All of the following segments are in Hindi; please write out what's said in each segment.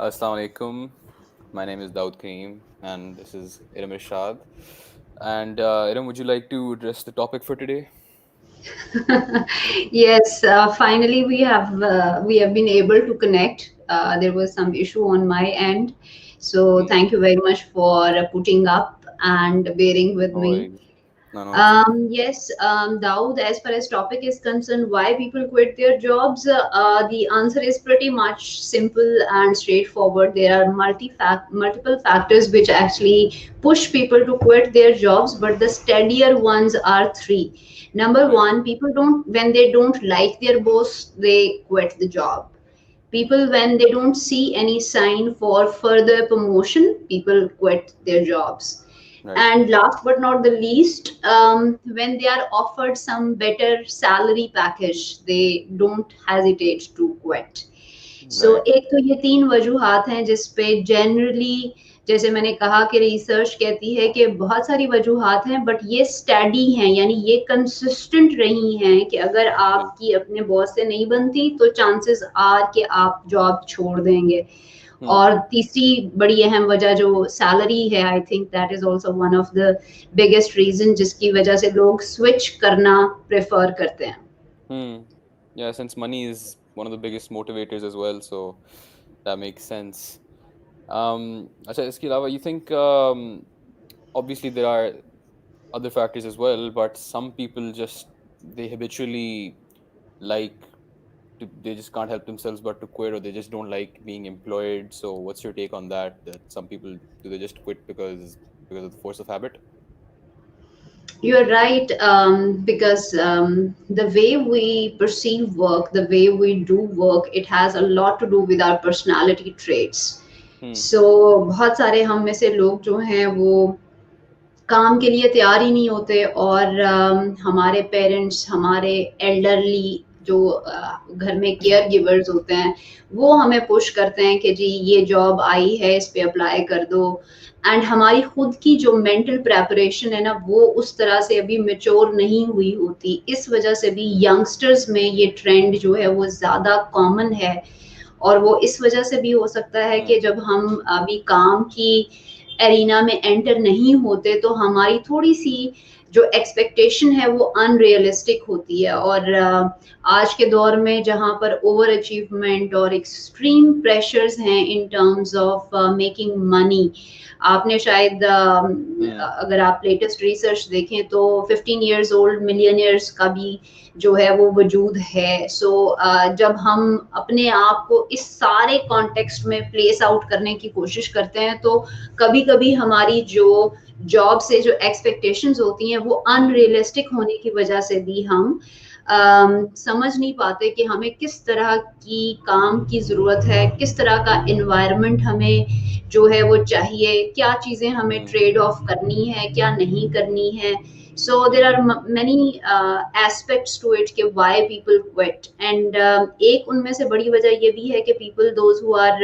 Assalamu alaikum. My name is Daud Kareem, and this is IRSHAD. And Iram, would you like to address the topic for today? Yes, finally we have been able to connect. There was some issue on my end, so Hmm. thank you very much for putting up and bearing with No me. worries. No, it's okay. Yes, Daud, as far as topic is concerned, why people quit their jobs, the answer is pretty much simple and straightforward. There are multiple factors which actually push people to quit their jobs, but the steadier ones are three. Number Right. one, people don't, when they don't like their boss, they quit the job. People, when they don't see any sign for further promotion, people quit their jobs. Right. And last but not the least, when they are offered some better salary package, they don't hesitate to quit. So Right. एक तो ये तीन वजूहात हैं जिस पे जनरली, जैसे मैंने कहा कि रिसर्च कहती है कि बहुत सारी वजूहात हैं, बट ये स्टडी हैं, यानी ये कंसिस्टेंट रही हैं कि अगर Right. आपकी अपने बॉस से नहीं बनती तो चांसेस आर कि आप जॉब छोड़ देंगे. Hmm. और तीसरी बड़ी अहम वजह जो सैलरी है, I think that is also one of the biggest reason जिसकी वजह से लोग स्विच करना प्रेफर करते हैं. Hmm. Yeah, since money is one of the biggest motivators as well, so that makes sense. अच्छा, इसके अलावा, you think obviously there are other factors as well, but some people just they habitually like they just can't help themselves but to quit, or they just don't like being employed. So what's your take on that? That some people, do they just quit because of the force of habit? You're right, because the way we perceive work, the way we do work, it has a lot to do with our personality traits. Hmm. So बहुत सारे हम में से लोग जो हैं वो काम के लिए तैयार ही नहीं होते, और हमारे पेरेंट्स, हमारे एल्डरली जो घर में केयर गिवर्स होते हैं, वो हमें पुश करते हैं कि जी ये जॉब आई है, इस पे अप्लाई कर दो. एंड हमारी खुद की जो मेंटल प्रेपरेशन है ना, वो उस तरह से अभी मेच्योर नहीं हुई होती. इस वजह से भी यंगस्टर्स में ये ट्रेंड जो है वो ज़्यादा कॉमन है. और वो इस वजह से भी हो सकता है Hmm. कि जब हम अभी काम की एरिना में एंटर नहीं होते तो हमारी थोड़ी सी जो एक्सपेक्टेशन है वो अनरियलिस्टिक होती है. और आज के दौर में जहाँ पर ओवर अचीवमेंट और एक्सट्रीम प्रेशर्स हैं in terms of making money, आपने शायद Hmm. अगर आप लेटेस्ट रिसर्च देखें तो 15 इयर्स ओल्ड मिलियनियर्स का भी जो है वो वजूद है. सो जब हम अपने आप को इस सारे कॉन्टेक्स्ट में प्लेस आउट करने की कोशिश करते हैं तो कभी कभी हमारी जो जॉब से जो एक्सपेक्टेशंस होती हैं वो Hmm. अनरियलिस्टिक होने की वजह से भी हम समझ नहीं पाते कि हमें किस तरह की काम की ज़रूरत है, किस तरह का इन्वायरमेंट हमें जो है वो चाहिए, क्या चीज़ें हमें Hmm. ट्रेड ऑफ करनी है, क्या नहीं करनी है. So there Hmm. are many aspects to it कि why people quit, and एक उनमें से बड़ी वजह ये भी है कि people those who are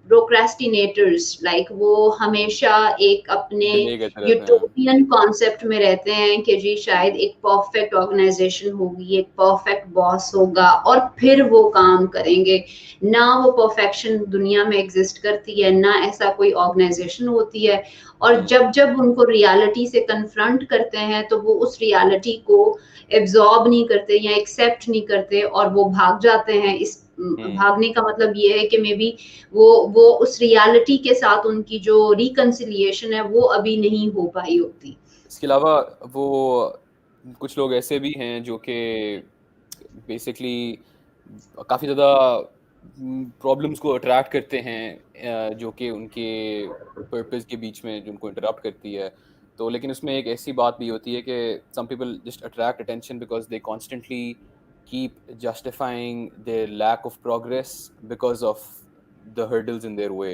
procrastinators, like वो हमेशा एक अपने डिले करते रहते हैं. यूटोपियन कॉन्सेप्ट में रहते हैं कि जी शायद एक परफेक्ट ऑर्गेनाइजेशन होगी, एक परफेक्ट बॉस होगा और फिर वो काम करेंगे. ना वो परफेक्शन दुनिया में एग्जिस्ट करती है, ना ऐसा कोई ऑर्गेनाइजेशन होती है. और Hmm. जब जब उनको रियलिटी से कन्फ्रंट करते हैं तो वो उस रियलिटी को एब्जॉर्ब नहीं करते या एक्सेप्ट नहीं करते और वो भाग जाते हैं. इस Hmm. भागने का मतलब ये है कि मे बी वो उस रियलिटी के साथ उनकी जो रिकंसिलिएशन है वो अभी नहीं हो पाई होती. इसके अलावा वो कुछ लोग ऐसे भी हैं जो कि बेसिकली काफ़ी ज़्यादा प्रॉब्लम्स को अट्रैक्ट करते हैं, जो कि उनके पर्पस के बीच में जो उनको इंटरप्ट करती है. तो लेकिन उसमें एक ऐसी बात भी होती है कि some people just attract attention because they constantly keep justifying their lack of progress because of the hurdles in their way.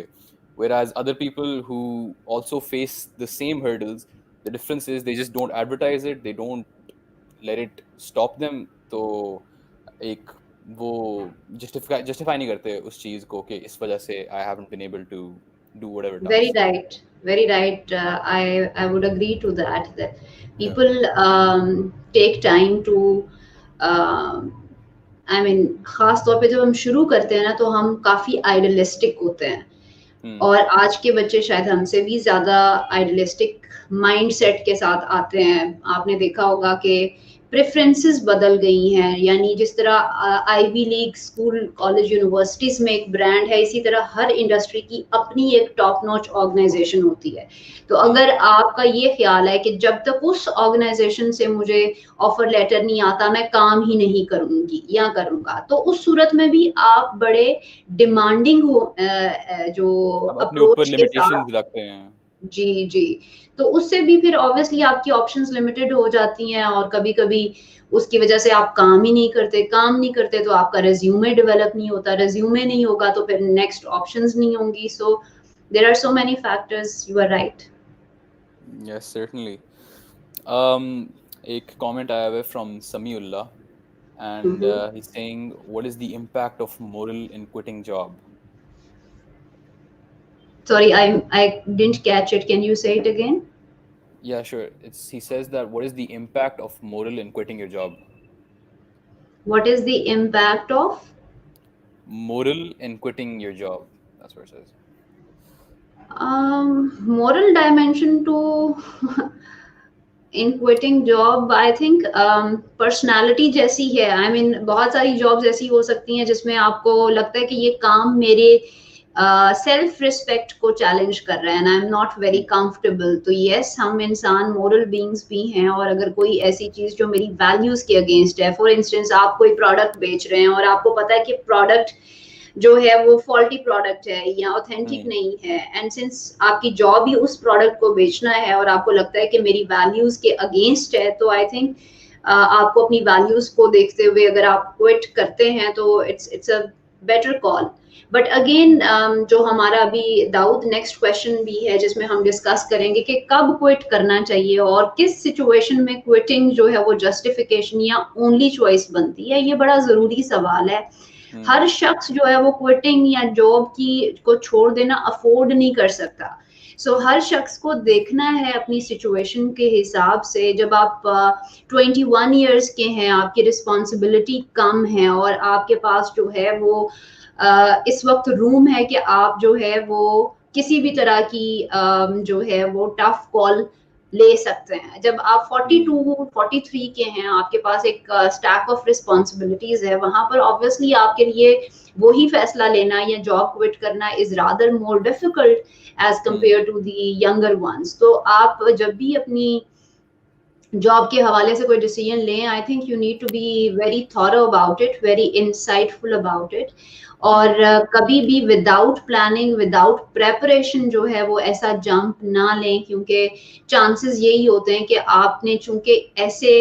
Whereas other people who also face the same hurdles, the difference is they just don't advertise it, they don't let it stop them. तो एक वो justify नहीं करते उस चीज को कि इस वजह से I haven't been able to do whatever Very task. right, very right. I would agree to that. That Yeah. people take time to um I mean खास तौर पे जब हम शुरू करते हैं ना तो हम काफ़ी आइडियलिस्टिक होते हैं, हुँ, और आज के बच्चे शायद हमसे भी ज़्यादा आइडियलिस्टिक माइंडसेट के साथ आते हैं। आपने देखा होगा कि प्रेफ़रेंसेस बदल गई हैं, यानी जिस तरह ivy league school, college, universities में एक ब्रांड है, इसी तरह हर इंडस्ट्री की अपनी एक टॉप नॉच ऑर्गेनाइज़ेशन होती है। तो हुँ, अगर आपका ये ख़्याल है कि जब तक उस ऑर्गेनाइज़ेशन से मुझे ऑफ़र लेटर नहीं आता, मैं काम ही नहीं करूँगी या करूँगा, तो उस सूरत में भी आप बड़े डिमांडिंग हो जो अब अपने ऊपर अप्रोच के साथ। लिमिटेशंस रखते हैं। जी, जी। तो उससे भी फिर ऑब्वियसली आपकी ऑप्शंस लिमिटेड हो जाती हैं, और कभी-कभी उसकी वजह से आप काम नहीं करते तो आपका रिज़्यूमे डेवलप नहीं होता, रिज़्यूमे नहीं होगा तो फिर नेक्स्ट ऑप्शंस नहीं होंगी। So there are so many factors, you are right. Yes, certainly. Um, एक कमेंट आया हुआ है from Samiullah hmm, and hmm. he's saying, what is the impact of moral in quitting job? Sorry, I didn't catch it, can you say it again? Yeah, sure. He says that what is the impact of moral in quitting your job? What is the impact of Moral in quitting your job. That's what it says. moral dimension to in quitting job? I think personality जैसी है। आई मीन बहुत सारी जॉब्स ऐसी हो सकती हैं जिसमें आपको लगता है कि ये काम मेरे सेल्फ रिस्पेक्ट को चैलेंज कर रहा है, and I am not very Hmm. Comfortable. तो यस, हम इंसान मोरल बीइंग्स भी हैं, और अगर कोई ऐसी चीज जो मेरी वैल्यूज के अगेंस्ट है, फॉर इंस्टेंस आप कोई प्रोडक्ट बेच रहे हैं और आपको पता है कि प्रोडक्ट जो है वो फॉल्टी प्रोडक्ट है या ऑथेंटिक Hmm. नहीं है, एंड सिंस आपकी जॉब ही उस प्रोडक्ट को बेचना है और आपको लगता है कि मेरी वैल्यूज के अगेंस्ट है, तो आई थिंक आपको अपनी वैल्यूज को देखते हुए अगर आप क्विट करते हैं तो it's a better call. But again जो हमारा अभी दाऊद नेक्स्ट क्वेश्चन भी है जिसमें हम डिस्कस करेंगे कि कब क्विट करना चाहिए और किस सिचुएशन में क्विटिंग जो है वो जस्टिफिकेशन या ओनली चॉइस बनती है, ये बड़ा जरूरी सवाल है। Hmm. हर शख्स जो है वो क्विटिंग या जॉब की को छोड़ देना अफोर्ड नहीं कर सकता। हर शख्स को देखना है अपनी सिचुएशन के हिसाब से। जब आप 21 ईयर्स के हैं, आपकी रिस्पॉन्सिबिलिटी कम है और आपके पास जो है वो इस वक्त रूम है कि आप जो है वो किसी भी तरह की जो है वो टफ कॉल ले सकते हैं। जब आप Hmm. 42 43 के हैं, आपके पास एक स्टैक ऑफ रिस्पॉन्सिबिलिटीज है, वहां पर ऑब्वियसली आपके लिए वही फैसला लेना या जॉब क्विट करना is rather more difficult as Hmm. Compare to the younger ones. तो आप जब भी अपनी जॉब के हवाले से कोई डिसीजन लें, I think you need to be very thorough about it, very insightful about it, Hmm. और कभी भी विदाउट प्लानिंग, विदाउट प्रेपरेशन जो है वो ऐसा जंप ना लें, क्योंकि चांसेस यही होते हैं कि आपने चूंकि ऐसे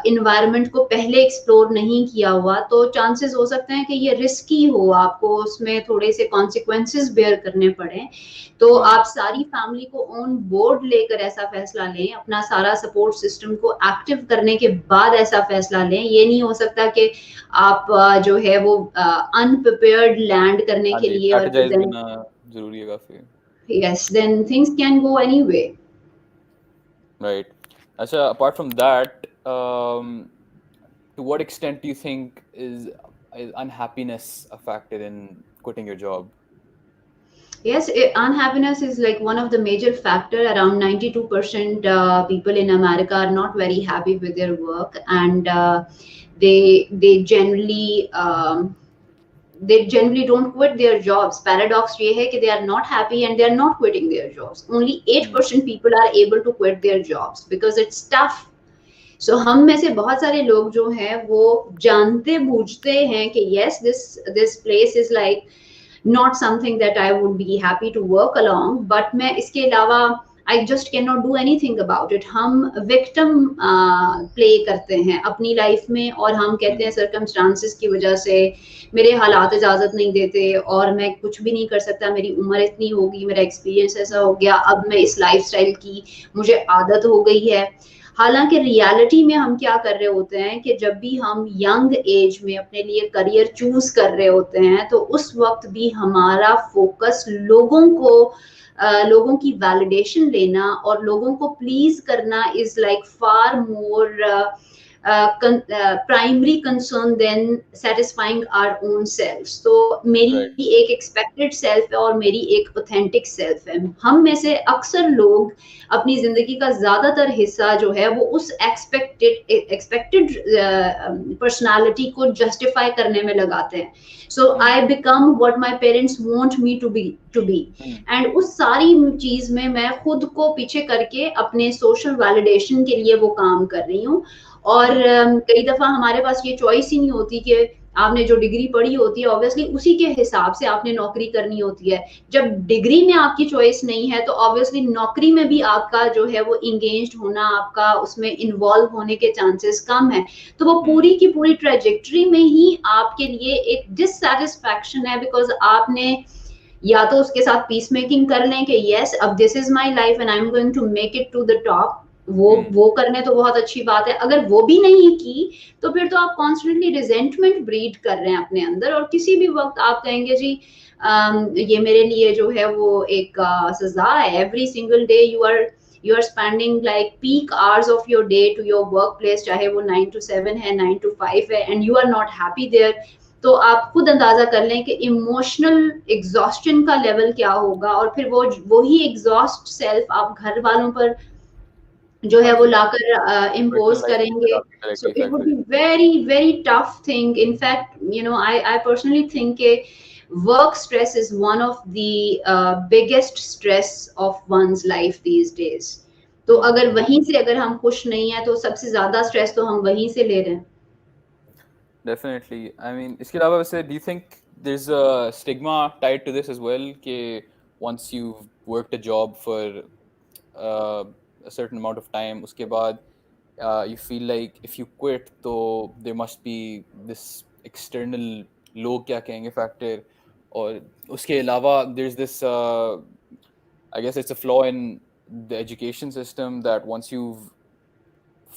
इन्वायरमेंट को पहले एक्सप्लोर नहीं किया हुआ, तो चांसेस हो सकते हैं कि ये रिस्की हो, आपको उसमें थोड़े से कॉन्सिक्वेंसेस बेयर करने पड़े। तो Hmm. आप सारी फैमिली को ऑन बोर्ड लेकर ऐसा फैसला लें, अपना सारा सपोर्ट सिस्टम को एक्टिव करने के बाद ऐसा फैसला लें। ये नहीं हो सकता कि आप जो है वो अनप्रिपेयर्ड लैंड करने हाँ के जी, लिए, और फिर स्ट्रैटेजाइज़ देन करना ज़रूरी है काफ़ी। Yes, then things can go anyway. Right. अच्छा, apart from that, to what extent do you think is unhappiness a factor in quitting your job? Yes, unhappiness is like one of the major factor. Around 92% people in America are not very happy with their work, and they generally they generally don't quit their jobs. Paradox ये है कि they are not happy and they are not quitting their jobs. Only eight Hmm. percent people are able to quit their jobs because it's tough. हम में से बहुत सारे लोग जो हैं वो जानते बूझते हैं कि yes, this place is like not something that I would be happy to work along, but मैं इसके अलावा I just cannot do anything about it. हम victim play करते हैं अपनी लाइफ में, और हम कहते हैं Hmm. circumstances की वजह से मेरे हालात इजाजत नहीं देते और मैं कुछ भी नहीं कर सकता, मेरी उम्र इतनी होगी, मेरा एक्सपीरियंस ऐसा हो गया, अब मैं इस लाइफस्टाइल की मुझे आदत हो गई है। हालांकि रियलिटी में हम क्या कर रहे होते हैं कि जब भी हम यंग एज में अपने लिए करियर चूज कर रहे होते हैं, तो उस वक्त भी हमारा फोकस लोगों की वैलिडेशन लेना और लोगों को प्लीज करना is like far more primary concern than satisfying our own selves. तो मेरी राइट। एक एक्सपेक्टेड सेल्फ है और मेरी एक ऑथेंटिक सेल्फ है। हम में से अक्सर लोग अपनी जिंदगी का ज्यादातर हिस्सा जो है वो उस एक्सपेक्टेड पर्सनालिटी को जस्टिफाई करने में लगाते हैं। So um, I become what my parents want me to be um, and उस सारी चीज में मैं खुद को पीछे करके अपने सोशल वैलिडेशन के लिए वो काम कर रही हूँ। और हुँ, कई दफा हमारे पास ये चॉइस ही नहीं होती कि आपने जो डिग्री पढ़ी होती है ऑब्वियसली उसी के हिसाब से आपने नौकरी करनी होती है। जब डिग्री में आपकी चॉइस नहीं है तो ऑब्वियसली नौकरी में भी आपका जो है वो इंगेज्ड होना, आपका उसमें इन्वॉल्व होने के चांसेस कम है। तो वो हुँ, पूरी की पूरी ट्रेजेक्ट्री में ही आपके लिए एक डिससेटिस्फैक्शन है, बिकॉज आपने या तो उसके साथ पीस मेकिंग कर लें कि यस अब this is my life and I am going to make it to the top. Um, वो करने तो बहुत अच्छी बात है। अगर वो भी नहीं की तो फिर तो आप कॉन्स्टेंटली रिजेंटमेंट ब्रीड कर रहे हैं अपने अंदर, और किसी भी वक्त आप कहेंगे जी ये मेरे लिए जो है वो एक सजा है। Every single day you are spending like peak hours of your day to your workplace, चाहे वो 9 to 7 है, 9 to 5 है, and you are not happy there. तो आप खुद अंदाजा कर लें कि इमोशनल एग्जॉस्शन का लेवल क्या होगा, और फिर वो ही एग्जॉस्ट सेल्फ आप घर वालों पर जो हाँ है वो जी, लाकर पर्सनल इम्पोज लाइफ में फिर करेंगे। आपकी so directly it effect would हो बी जाएगी। Very very tough thing. In fact I personally think के work stress is one of the biggest stress of one's life these days. तो हुँ, अगर वहीं से अगर हम खुश नहीं है तो सबसे ज्यादा स्ट्रेस तो हम वहीं से ले रहे हैं। डेफ़िनिटली। आई मीन इसके अलावा वैसे do you think there is a stigma tied to this as well कि once you've worked a job for a certain amount of time उसके बाद you feel like if you quit तो there must be this external लोग क्या कहेंगे फैक्टर, और उसके अलावा there's this I guess it's a flaw in the education system that once you've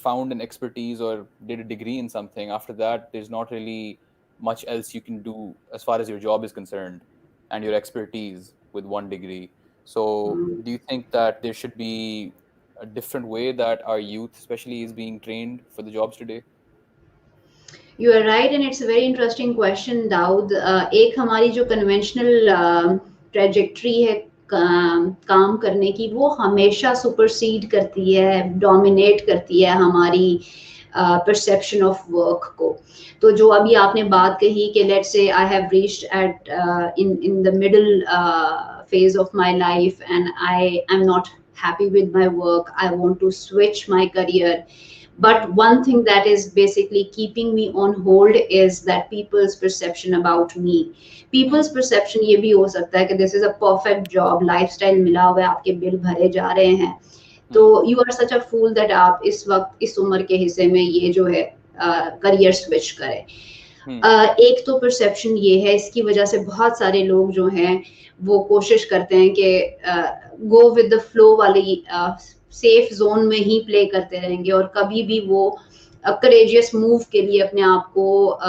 found an expertise or did a degree in something, after that there's not really much else you can do as far as your job is concerned and your expertise with one degree. So do you think that there should be a different way that our youth especially is being trained for the jobs today? You are right and it's a very interesting question Daud. एक हमारी जो कन्वेंशनल ट्रेजेक्ट्री है काम करने की, वो हमेशा सुपरसीड करती है, डोमिनेट करती है हमारी परसेप्शन ऑफ वर्क को। तो जो अभी आपने बात कही कि let's say I have reached eight in in the middle phase of my life and I'm not happy with my work, I want to switch my career. But Hmm. one thing that is basically keeping me on hold is that people's perception about me. Hmm. People's perception ये भी हो सकता है कि this is a perfect job, lifestyle मिला हुआ है, आपके बिल भरे जा रहे हैं, तो Hmm. You are such a fool that आप इस वक्त इस उम्र के हिस्से में ये जो है करियर स्विच करें। Hmm. एक तो परसेप्शन ये है, इसकी वजह से बहुत सारे लोग जो हैं वो कोशिश करते हैं कि गो विद द फ्लो वाली सेफ जोन में ही प्ले करते रहेंगे, और कभी भी वो करेजियस मूव के लिए अपने आप को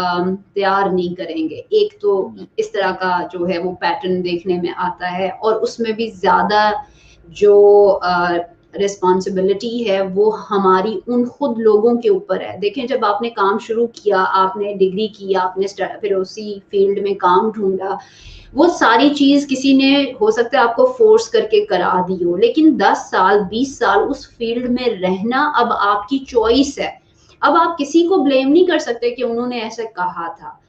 तैयार नहीं करेंगे। एक तो Hmm. इस तरह का जो है वो पैटर्न देखने में आता है, और उसमें भी ज्यादा जो रिस्पॉन्सिबिलिटी है वो हमारी उन खुद लोगों के ऊपर है। देखें, जब आपने काम शुरू किया, आपने डिग्री की, आपने फिर उसी फील्ड में काम ढूंढा, वो सारी चीज किसी ने हो सकता है आपको फोर्स करके करा दी हो, लेकिन 10 साल 20 साल उस फील्ड में रहना अब आपकी चॉइस है। अब आप किसी को ब्लेम नहीं कर सकते कि उन्होंने ऐसे कहा था।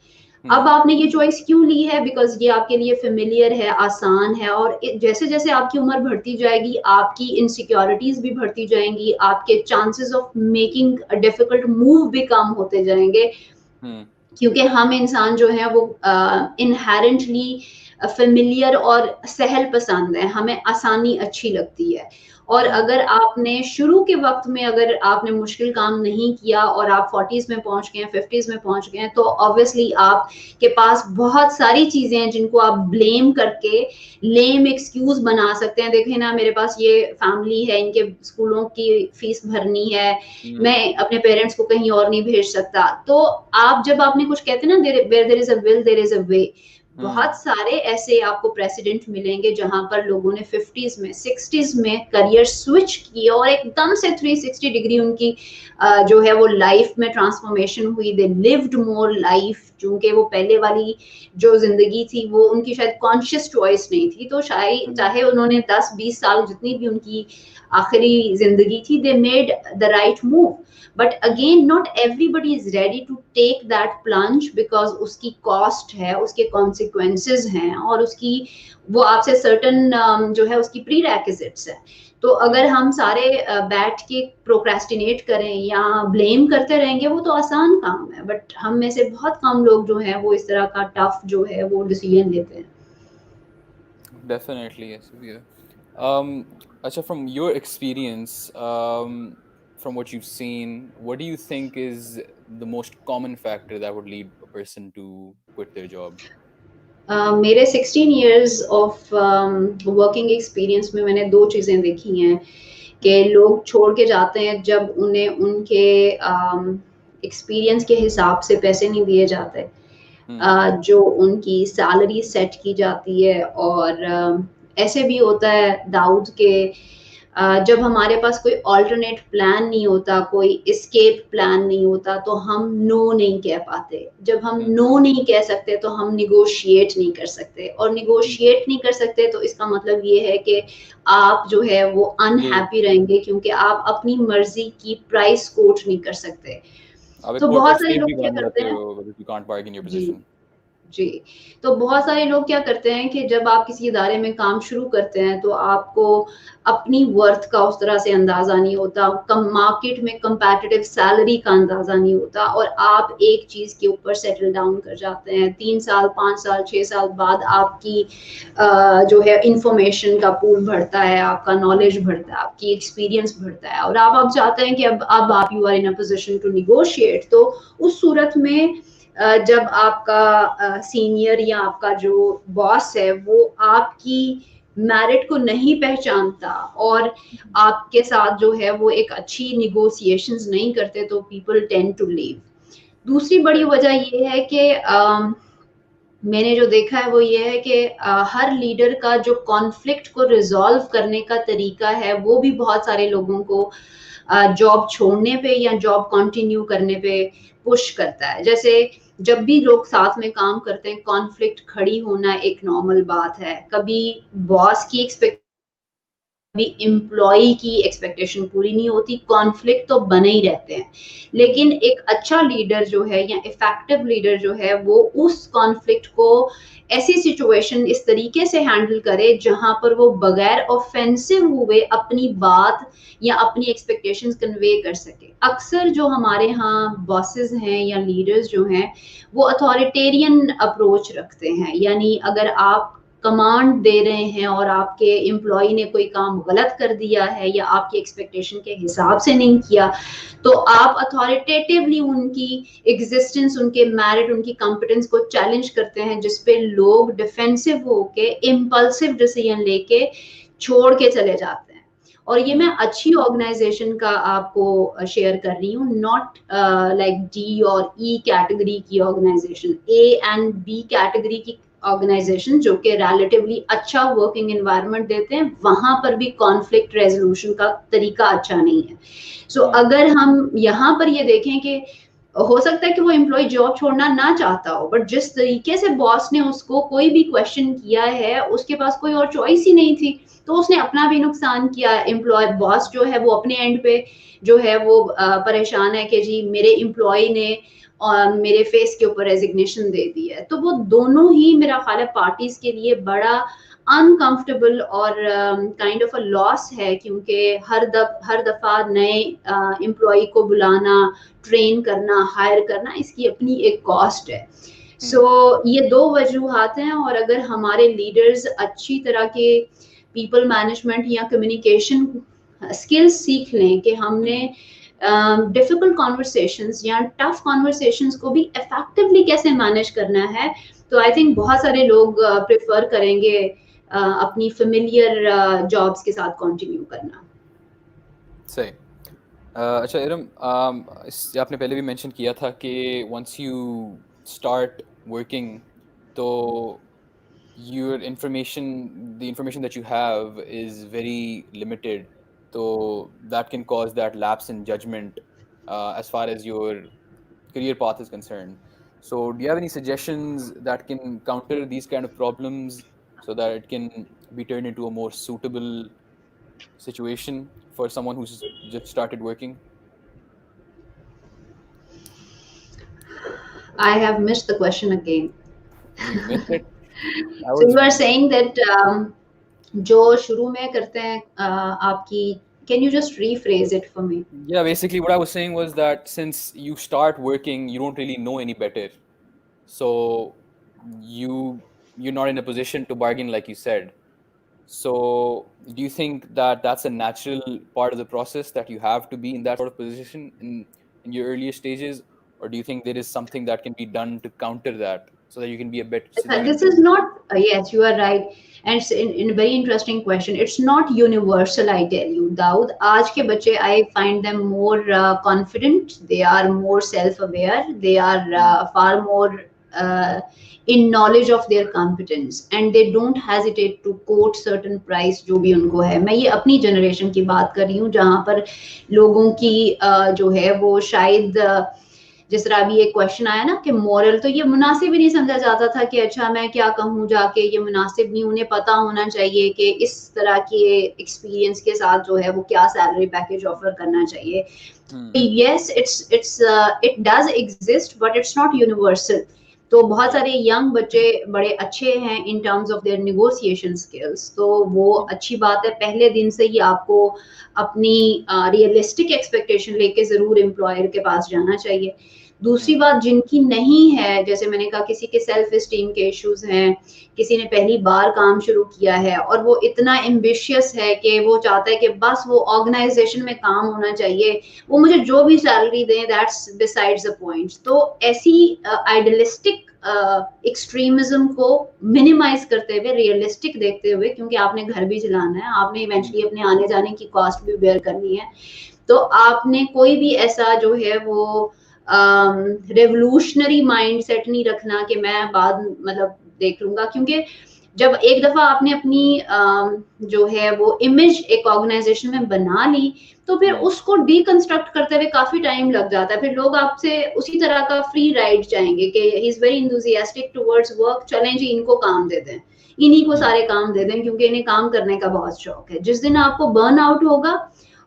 अब Hmm. आपने ये चॉइस क्यों ली है? बिकॉज ये आपके लिए फेमिलियर है, आसान है, और जैसे जैसे आपकी उम्र बढ़ती जाएगी आपकी इनसिक्योरिटीज भी बढ़ती जाएंगी, आपके chances of making difficult move भी कम होते जाएंगे, Hmm. क्योंकि हम इंसान जो है वो इनहेरेंटली फेमिलियर और सहल पसंद है, हमें आसानी अच्छी लगती है। और Hmm. अगर आपने शुरू के वक्त में अगर आपने मुश्किल काम नहीं किया और आप 40s में पहुंच गए हैं, 50s में पहुंच गए हैं, तो ऑब्वियसली आपके पास बहुत सारी चीजें हैं जिनको आप ब्लेम करके लेम एक्सक्यूज बना सकते हैं। देखें ना, मेरे पास ये फैमिली है, इनके स्कूलों की फीस भरनी है, Hmm. मैं अपने पेरेंट्स को कहीं और नहीं भेज सकता। तो आप जब आपने कुछ कहते हैं ना, where there is a will there is a way, बहुत हुँ, सारे ऐसे आपको प्रेसिडेंट मिलेंगे जहां पर लोगों ने 50s में 60s में करियर स्विच किया और एकदम से 360 डिग्री उनकी जो है वो लाइफ में ट्रांसफॉर्मेशन हुई, दे लिव्ड मोर लाइफ, क्योंकि वो पहले वाली जो जिंदगी थी वो उनकी शायद कॉन्शियस चॉइस नहीं थी, तो शायद हुँ, चाहे उन्होंने 10-20 साल जितनी भी उनकी आखिरी जिंदगी थी, they made the right move. But hmm, again not everybody is ready to take that plunge, because उसकी कॉस्ट है, उसके कॉन्सिक्वेंसेस हैं, और उसकी वो आपसे सर्टन जो है उसकी प्री रेक्विजिट्स है। तो अगर हुँ। हम सारे बैठ के प्रोक्रेस्टिनेट करें या ब्लेम करते रहेंगे, वो तो आसान काम है, बट हम में से बहुत कम लोग जो हैं वो इस तरह का टफ जो है वो डिसीजन लेते हैं। Definitely, yes, yeah. Acha, from your experience, from what you've seen, what do you think is the most common factor that would lead a person to quit their job? मेरे 16 इयर्स ऑफ वर्किंग एक्सपीरियंस में मैंने दो चीज़ें देखी हैं कि Hmm. लोग छोड़ के जाते हैं जब उन्हें उनके एक्सपीरियंस के हिसाब से पैसे नहीं दिए जाते, Hmm. जो उनकी सैलरी सेट की जाती है। और ऐसे भी होता है दाऊद के जब हमारे पास कोई ऑल्टरनेट प्लान नहीं होता, कोई एस्केप प्लान नहीं होता, तो हम नो नहीं कह पाते। जब हम Hmm. नो नहीं कह सकते तो हम निगोशिएट नहीं कर सकते, और Hmm. निगोशिएट नहीं कर सकते तो इसका मतलब ये है कि आप जो है वो ये अनहैप्पी रहेंगे, क्योंकि आप अपनी मर्जी की प्राइस कोट नहीं कर सकते। आप एक तो बहुत कोर्ट सारे स्टेज लोग भी क्या बन करते जाते हैं। हो if you can't bargain your ji, position. जी। तो बहुत सारे लोग क्या करते हैं कि जब आप किसी इदारे में काम शुरू करते हैं तो आपको अपनी वर्थ का उस तरह से अंदाज़ा नहीं होता, कम मार्केट में कंपैटिटिव सैलरी का अंदाज़ा नहीं होता, और आप एक चीज़ के ऊपर सेटल डाउन कर जाते हैं। 3 साल, 5 साल, 6 साल बाद आपकी जो है इन्फॉर्मेशन का पूल बढ़ता है, आपका नॉलेज बढ़ता है, आपकी एक्सपीरियंस बढ़ता है, और आप चाहते हैं कि अब आप you are in a position to negotiate. तो उस सूरत में जब आपका सीनियर या आपका जो बॉस है वो आपकी मेरिट को नहीं पहचानता और आपके साथ जो है वो एक अच्छी निगोशिएशंस नहीं करते, तो पीपल टेंड टू लीव। दूसरी बड़ी Right. वजह ये है कि मैंने जो देखा है वो ये है कि हर लीडर का जो कॉन्फ्लिक्ट को रिजॉल्व करने का तरीका है वो भी बहुत सारे लोगों को जॉब छोड़ने पे या जॉब कंटिन्यू करने पे पुश करता है। जैसे जब भी लोग साथ में काम करते हैं, कॉन्फ्लिक्ट खड़ी होना एक नॉर्मल बात है। कभी बॉस की एक्सपेक्ट भी एम्प्लॉई की एक्सपेक्टेशन पूरी नहीं होती, कॉन्फ्लिक्ट तो बने ही रहते हैं। Hmm. लेकिन एक अच्छा लीडर जो है या इफेक्टिव लीडर जो है वो उस कॉन्फ्लिक्ट को ऐसी सिचुएशन इस तरीके से हैंडल करे जहां पर वो बगैर ऑफेंसिव हुए अपनी बात या अपनी एक्सपेक्टेशंस कन्वे कर सके। अक्सर जो हमारे यहाँ बॉसेस हैं या लीडर्स जो हैं वो अथॉरिटेरियन अप्रोच रखते हैं, यानी अगर आप कमांड दे रहे हैं और आपके एम्प्लॉय ने कोई काम गलत कर दिया है या आपकी एक्सपेक्टेशन के हिसाब से नहीं किया, तो आप अथॉरिटेटिवली उनकी एग्जिस्टेंस, उनके मेरिट, उनकी कॉम्पिटेंस को चैलेंज करते हैं, जिसपे लोग डिफेंसिव होके इम्पल्सिव डिसीजन लेके छोड़ के चले जाते हैं। और ये मैं Hmm. अच्छी ऑर्गेनाइजेशन का आपको शेयर कर रही हूँ, नॉट लाइक डी और ई कैटेगरी की organisation, A and B category की ऑर्गेनाइजेशन जो कि रिलेटिवली अच्छा वर्किंग एनवायरनमेंट देते हैं, वहां पर भी कॉन्फ्लिक्ट रेजोल्यूशन का तरीका अच्छा नहीं है। सो Hmm. अगर हम यहाँ पर ये देखें कि हो सकता है कि वो एम्प्लॉय जॉब छोड़ना ना चाहता हो, बट जिस तरीके से बॉस ने उसको कोई भी क्वेश्चन किया है उसके पास कोई और चॉइस ही नहीं थी, तो उसने अपना भी नुकसान किया। एम्प्लॉय बॉस जो है वो अपने एंड पे जो है वो परेशान है कि जी मेरे एम्प्लॉय ने और मेरे फेस के ऊपर रेजिग्नेशन दे दी है। तो वो दोनों ही मेरा ख्याल है पार्टीज के लिए बड़ा अनकंफर्टेबल और काइंड ऑफ अ लॉस है, क्योंकि हर दफा नए एम्प्लॉय को बुलाना, ट्रेन करना, हायर करना, इसकी अपनी एक कॉस्ट है। सो Hmm. ये दो वजूहत हैं, और अगर हमारे लीडर्स अच्छी तरह के पीपल मैनेजमेंट या कम्युनिकेशन स्किल्स सीख लें कि हमने Hmm. डिफिकल्ट कॉन्वर्सेशंस या टफ कॉन्वर्सेशंस को भी इफेक्टिवली कैसे मैनेज करना है, तो आई थिंक Hmm. बहुत सारे लोग प्रेफर करेंगे अपनी फेमिलियर जॉब्स के साथ कंटिन्यू करना। सही। अच्छा इरम, आपने पहले भी मेंशन किया था कि वंस यू स्टार्ट वर्किंग तो the information that you have is very limited, so that can cause that lapse in judgment as far as your career path is concerned. So, do you have any suggestions that can counter these kind of problems so that it can be turned into a more suitable situation for someone who's just started working? I have missed the question again. You missed it. I So was, you are saying that जो शुरू में करते हैं आपकी, can you just rephrase it for me? yeah, basically what I was saying was that since you start working, you don't really know any better. So you you're not in a position to bargain like you said. So do you think that that's a natural part of the process that you have to be in that sort of position in your earlier stages, or do you think there is something that can be done to counter that so that you can be a bit so that you can This be is not, yes, you are right. And it's in a very interesting question. It's not universal, I tell you, Daud. आज के बच्चे, I find them more confident. They are more self-aware. They are mm, far more uh, in knowledge of their competence, and they don't hesitate to quote certain price जो भी उनको है. मैं ये अपनी generation की बात कर रही हूँ, जहाँ पर लोगों की जो है वो शायद जिस तरह अभी एक क्वेश्चन आया ना कि मॉरल, तो ये मुनासिब ही नहीं समझा जाता था कि अच्छा मैं क्या कहूँ जाके, ये मुनासिब नहीं, उन्हें पता होना चाहिए कि इस तरह के एक्सपीरियंस के साथ जो है वो क्या सैलरी पैकेज ऑफर करना चाहिए. mm, yes, it does exist, but it's not universal. तो बहुत right, सारे यंग बच्चे बड़े अच्छे हैं in terms of their negotiation skills, तो वो mm, अच्छी बात है. पहले दिन से ही आपको अपनी रियलिस्टिक एक्सपेक्टेशन लेके जरूर एम्प्लॉयर के पास जाना चाहिए. दूसरी mm, बात, जिनकी नहीं है, जैसे मैंने कहा, किसी के सेल्फ एस्टीम के इश्यूज हैं, किसी ने पहली बार काम शुरू किया है और वो इतना एम्बिशियस है कि वो चाहता है कि बस वो ऑर्गेनाइजेशन में काम होना चाहिए, वो मुझे जो भी सैलरी दें, दैट्स बिसाइड्स द पॉइंट. तो ऐसी आइडियलिस्टिक एक्सट्रीमिज्म को मिनिमाइज करते हुए, रियलिस्टिक देखते हुए, क्योंकि आपने घर भी चलाना है, आपने mm, इवेंचुअली अपने आने जाने की कॉस्ट भी बेयर करनी है, तो आपने कोई भी ऐसा जो है वो रेवोल्यूशनरी माइंडसेट नहीं रखना कि मैं बाद मतलब देख लूंगा. क्योंकि जब एक दफा आपने अपनी जो है वो इमेज एक ऑर्गेनाइजेशन में बना ली, तो फिर mm, उसको डीकंस्ट्रक्ट करते हुए काफी टाइम लग जाता है. फिर लोग आपसे उसी तरह का फ्री राइड चाहेंगे कि he is very enthusiastic towards work, चलें जी इनको काम दे दें, इन्हीं को mm, सारे काम दे दें क्योंकि इन्हें काम करने का बहुत शौक है. जिस दिन आपको बर्न आउट होगा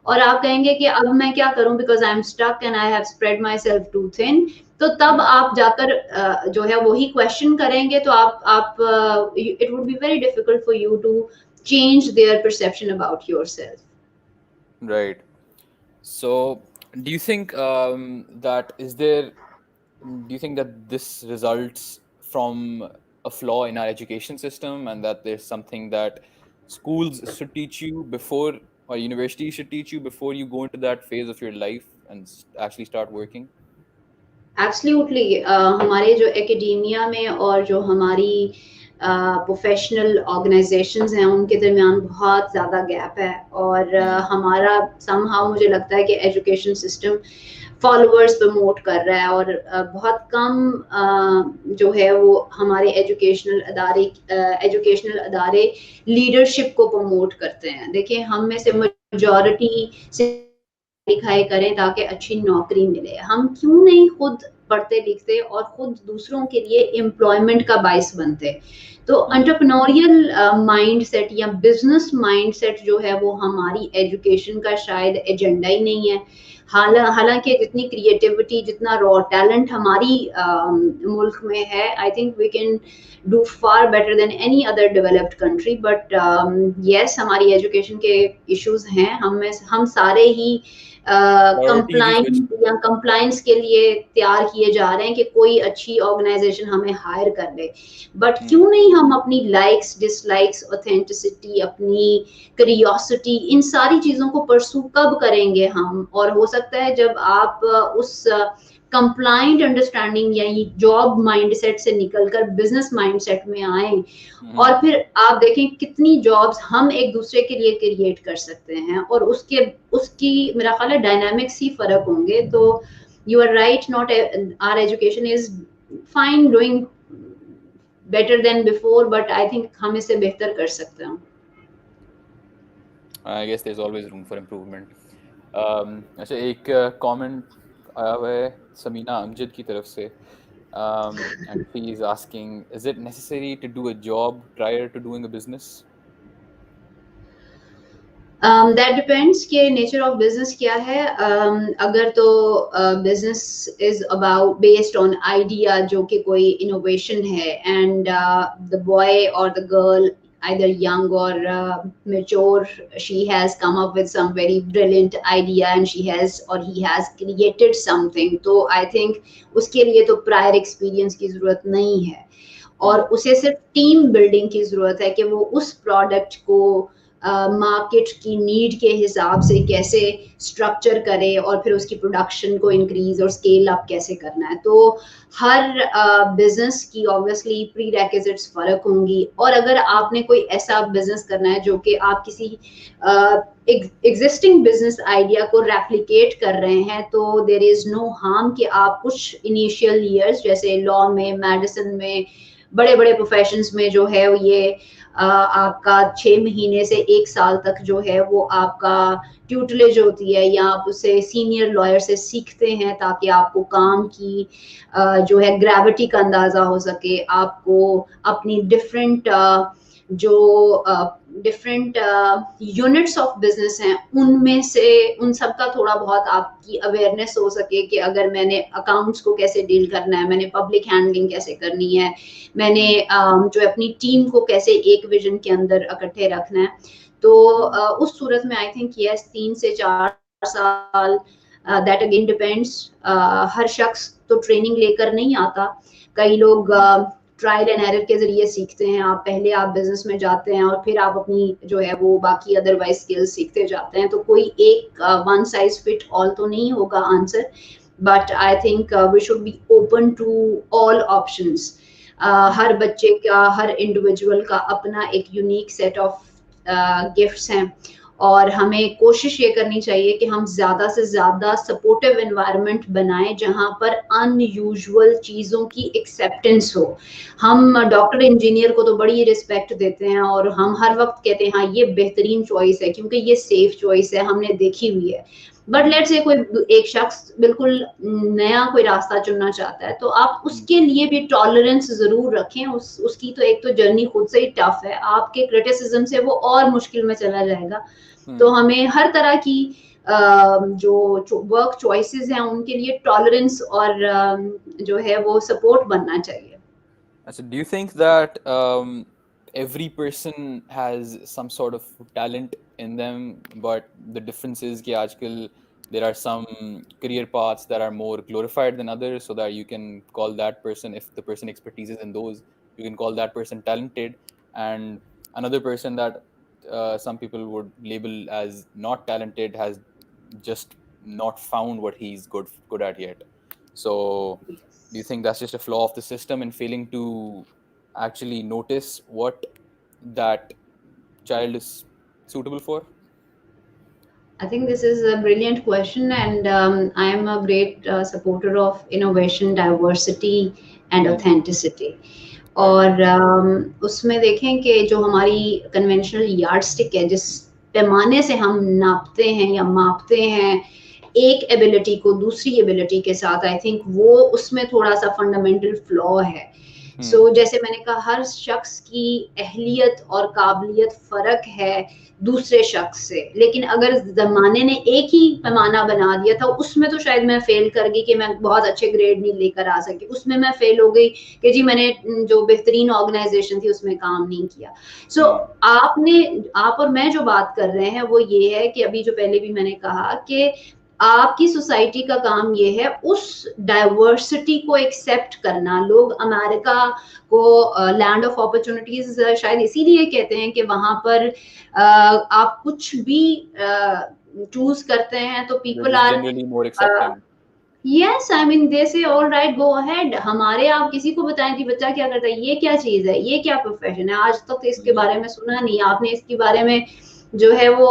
और आप कहेंगे कि अब मैं क्या करूं because I am stuck and I have spread myself too thin, तो तब mm. आप जाकर जो है वही क्वेश्चन करेंगे, तो आप it would be very difficult for you to change their perception about yourself. Right. So, do you think that is there? Do you think that this results from a flaw in our education system, and that there's something that schools should teach you before, or universities should teach you before you go into that phase of your life and actually start working? Absolutely. हमारे जो एकेडेमिया में और जो हमारी प्रोफेशनल ऑर्गेनाइजेशंस हैं उनके दरमियान बहुत ज़्यादा गैप है, और Hmm. हमारा समहाउ मुझे लगता है कि एजुकेशन सिस्टम फॉलोअर्स प्रमोट कर रहा है, और बहुत कम जो है वो हमारे एजुकेशनल अदारे लीडरशिप को प्रमोट करते हैं. देखिए, हम में से मेजॉरिटी से लिखाई करें ताकि अच्छी नौकरी मिले. हम क्यों नहीं खुद पढ़ते लिखते और खुद दूसरों के लिए एम्प्लॉयमेंट का बाइस बनते. तो Hmm. एंटरप्रेन्योरियल माइंडसेट या बिजनेस माइंडसेट जो है वो हमारी एजुकेशन का शायद एजेंडा ही नहीं है. हालांकि जितनी क्रिएटिविटी, जितना रॉ टैलेंट हमारी मुल्क में है, I think we can do far better than any other developed country. But yes, हमारी एजुकेशन के इश्यूज हैं. हम सारे ही Priorities is which. कंप्लाइंस या कंप्लाइंस के लिए तैयार किए जा रहे हैं कि कोई अच्छी ऑर्गेनाइजेशन हमें हायर कर ले. But Hmm. क्यों नहीं हम अपनी लाइक्स, डिसलाइक्स, ऑथेंटिसिटी, अपनी क्यूरियोसिटी, इन सारी चीजों को परसू कब करेंगे हम? और हो सकता है जब आप उस कंप्लाइंट अंडरस्टैंडिंग या जॉब माइंडसेट से निकलकर बिजनेस माइंडसेट में आए, और Hmm. फिर आप देखें कितनी जॉब्स हम एक दूसरे के लिए क्रिएट कर सकते हैं, और उसके उसकी मेरा ख्याल है डायनामिक्स ही फर्क होंगे. तो you are right, not our education is fine, doing better than before, but I think हम इससे बेहतर कर सकते हैं. I guess there is always room for improvement. अच्छा, एक कमेंट आया हुआ है समीना अमजद की तरफ से, and she is asking, is it necessary to do a job prior to doing a business? That depends कि नेचर ऑफ बिजनेस क्या है. अगर तो business is about based on idea जो कि कोई इनोवेशन है, एंड द बॉय और the girl either young or mature, she has come up with some very brilliant idea and she has or he has created something, तो I think उसके लिए तो prior experience की जरूरत नहीं है, और उसे सिर्फ टीम बिल्डिंग की जरूरत है कि वो उस प्रोडक्ट को मार्केट की नीड के हिसाब से कैसे स्ट्रक्चर करे और फिर उसकी प्रोडक्शन को इंक्रीज और स्केल अप कैसे करना है. तो हर बिजनेस की ऑब्वियसली प्री रेक्विजिट्स फर्क होंगी, और अगर आपने कोई ऐसा बिजनेस करना है जो कि आप किसी एग्जिस्टिंग बिजनेस आइडिया को रेप्लिकेट कर रहे हैं, तो देयर इज नो हार्म कि आप कुछ इनिशियल ईयर्स, जैसे लॉ में, मेडिसिन में, बड़े बड़े प्रोफेशंस में जो है ये आपका 6 महीने से 1 साल तक जो है वो आपका ट्यूटलेज होती है, या आप उसे सीनियर लॉयर से सीखते हैं ताकि आपको काम की जो है ग्रेविटी का अंदाजा हो सके, आपको अपनी डिफरेंट जो डिफरेंट यूनिट्स ऑफ बिजनेस हैं उनमें से उन सब का थोड़ा बहुत आपकी अवेयरनेस हो सके कि अगर मैंने अकाउंट्स को कैसे डील करना है, मैंने पब्लिक हैंडलिंग कैसे करनी है, मैंने जो अपनी टीम को कैसे एक विजन के अंदर इकट्ठे रखना है. तो उस सूरत में आई थिंक यस 3 से 4 साल, दैट अगेन डिपेंड्स. हर शख्स तो ट्रेनिंग लेकर नहीं आता, कई लोग ट्रायल एंड एरर के जरिए सीखते हैं. आप पहले आप बिजनेस में जाते हैं और फिर आप अपनी जो है वो बाकी अदरवाइज स्किल्स सीखते जाते हैं. तो कोई एक वन साइज फिट ऑल तो नहीं होगा answer, but I think we should be open to all options. हर बच्चे का, हर इंडिविजुअल का अपना एक यूनिक सेट ऑफ गिफ्ट्स हैं, और हमें कोशिश ये करनी चाहिए कि हम ज्यादा से ज्यादा सपोर्टिव एनवायरनमेंट बनाएं जहां पर अनयूजुअल चीजों की एक्सेप्टेंस हो. हम डॉक्टर इंजीनियर को तो बड़ी रिस्पेक्ट देते हैं और हम हर वक्त कहते हैं हाँ ये बेहतरीन चॉइस है क्योंकि ये सेफ चॉइस है, हमने देखी हुई है. बट लेट से कोई एक शख्स बिल्कुल नया कोई रास्ता चुनना चाहता है, तो आप उसके लिए भी टॉलरेंस जरूर रखें. उसकी तो एक तो जर्नी खुद से ही टफ है, आपके क्रिटिसिज्म से वो और मुश्किल में चला जाएगा. तो हमें हर तरह की जो वर्क चॉइसेस हैं उनके लिए टॉलरेंस और जो है वो सपोर्ट बनना चाहिए. So do you think that every person has some sort of talent in them, but the difference is कि आजकल there are some career paths that are more glorified than others, so that you can call that person, if the person expertise is in those, you can call that person talented, and another person that some people would label as not talented has just not found what he's good at yet. So do you think that's just a flaw of the system in failing to actually notice what that child is suitable for? I think this is a brilliant question, and I am a great supporter of innovation, diversity, and authenticity. Right. और उसमें देखें कि जो हमारी कन्वेंशनल यार्ड स्टिक है, जिस पैमाने से हम नापते हैं या मापते हैं एक एबिलिटी को दूसरी एबिलिटी के साथ, आई थिंक वो उसमें थोड़ा सा फंडामेंटल फ्लॉ है. सो जैसे मैंने कहा, हर शख्स की अहलियत और काबिलियत फर्क है दूसरे शख्स से, लेकिन अगर जमाने ने एक ही पैमाना बना दिया था, उसमें तो शायद मैं फेल कर गई कि मैं बहुत अच्छे ग्रेड नहीं लेकर आ सकी, उसमें मैं फेल हो गई कि जी मैंने जो बेहतरीन ऑर्गेनाइजेशन थी उसमें काम नहीं किया. सो आप और मैं जो बात कर रहे हैं वो ये है कि अभी जो पहले भी मैंने कहा कि आपकी सोसाइटी का काम ये है उस डाइवर्सिटी को एक्सेप्ट करना. लोग अमेरिका को लैंड ऑफ अपॉर्चुनिटीज शायद इसीलिए कहते हैं कि वहां पर आप कुछ भी चूज करते हैं तो people are generally more accepting. Yes, I mean they say all right, go ahead. हमारे आप किसी को बताएं कि बच्चा क्या करता है, ये क्या चीज है, ये क्या प्रोफेशन है, आज तक तो इसके बारे में सुना नहीं, आपने इसके बारे में जो है वो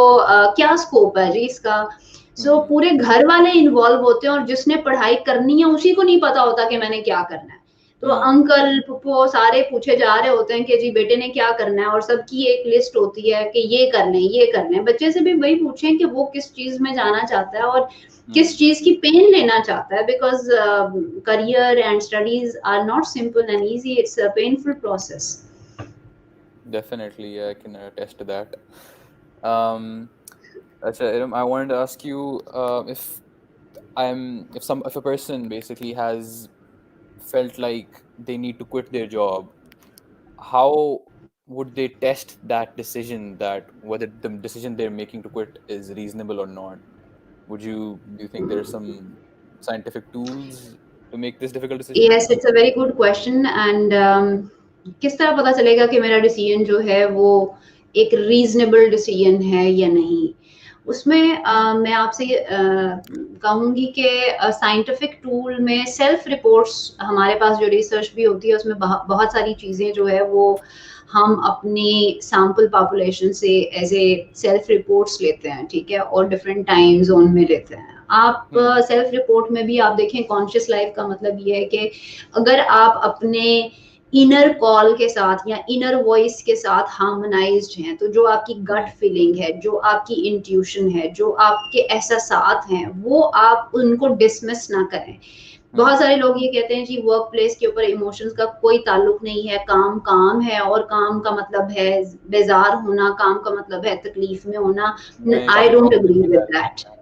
क्या स्कोप है जी इसका. सो पूरे घर वाले इन्वॉल्व होते हैं और जिसने पढ़ाई करनी है उसी को नहीं पता होता कि मैंने क्या करना है. तो अंकल, फुप्पो सारे पूछे जा रहे होते हैं कि जी बेटे ने क्या करना है, और सबकी एक लिस्ट होती है कि ये करना है, ये करना है। बच्चे से भी वही पूछें कि वो किस चीज़ में जाना चाहता है और किस चीज़ की पेन लेना चाहता है, because career and studies are not simple and easy, it's a painful process. Definitely, yeah, I can attest to that. Um, Acha, Iram, I wanted to ask you if a person basically has felt like they need to quit their job, how would they test that decision, that whether the decision they're making to quit is reasonable or not? Do you think there are some scientific tools to make this difficult decision? Yes, it's a very good question and किस तरह पता चलेगा कि मेरा डिसीजन जो है वो एक रीजनेबल डिसीजन है या नहीं? उसमें मैं आपसे कहूँगी कि साइंटिफिक टूल में सेल्फ रिपोर्ट्स, हमारे पास जो रिसर्च भी होती है उसमें बहुत सारी चीज़ें जो है वो हम अपनी सैंपल पॉपुलेशन से एज ए सेल्फ रिपोर्ट्स लेते हैं, ठीक है, और डिफरेंट टाइम जोन में लेते हैं। आप Hmm. सेल्फ रिपोर्ट में भी आप देखें, कॉन्शियस लाइफ का मतलब ये है कि अगर आप अपने इनर कॉल के साथ या इनर वॉइस के साथ हार्मोनाइज्ड हैं, तो जो आपकी गट Hmm. फीलिंग है, जो आपकी इंट्यूशन है, जो आपके एहसासात हैं, वो आप उनको डिसमिस ना करें। Hmm. बहुत सारे लोग ये कहते हैं जी वर्क प्लेस के ऊपर इमोशंस का कोई ताल्लुक नहीं है, काम काम है और काम का मतलब है बेजार होना, काम का मतलब है तकलीफ में होना। मैंने आई काफी डोंट कॉमन अग्री देखा विद है दैट। ऐसा।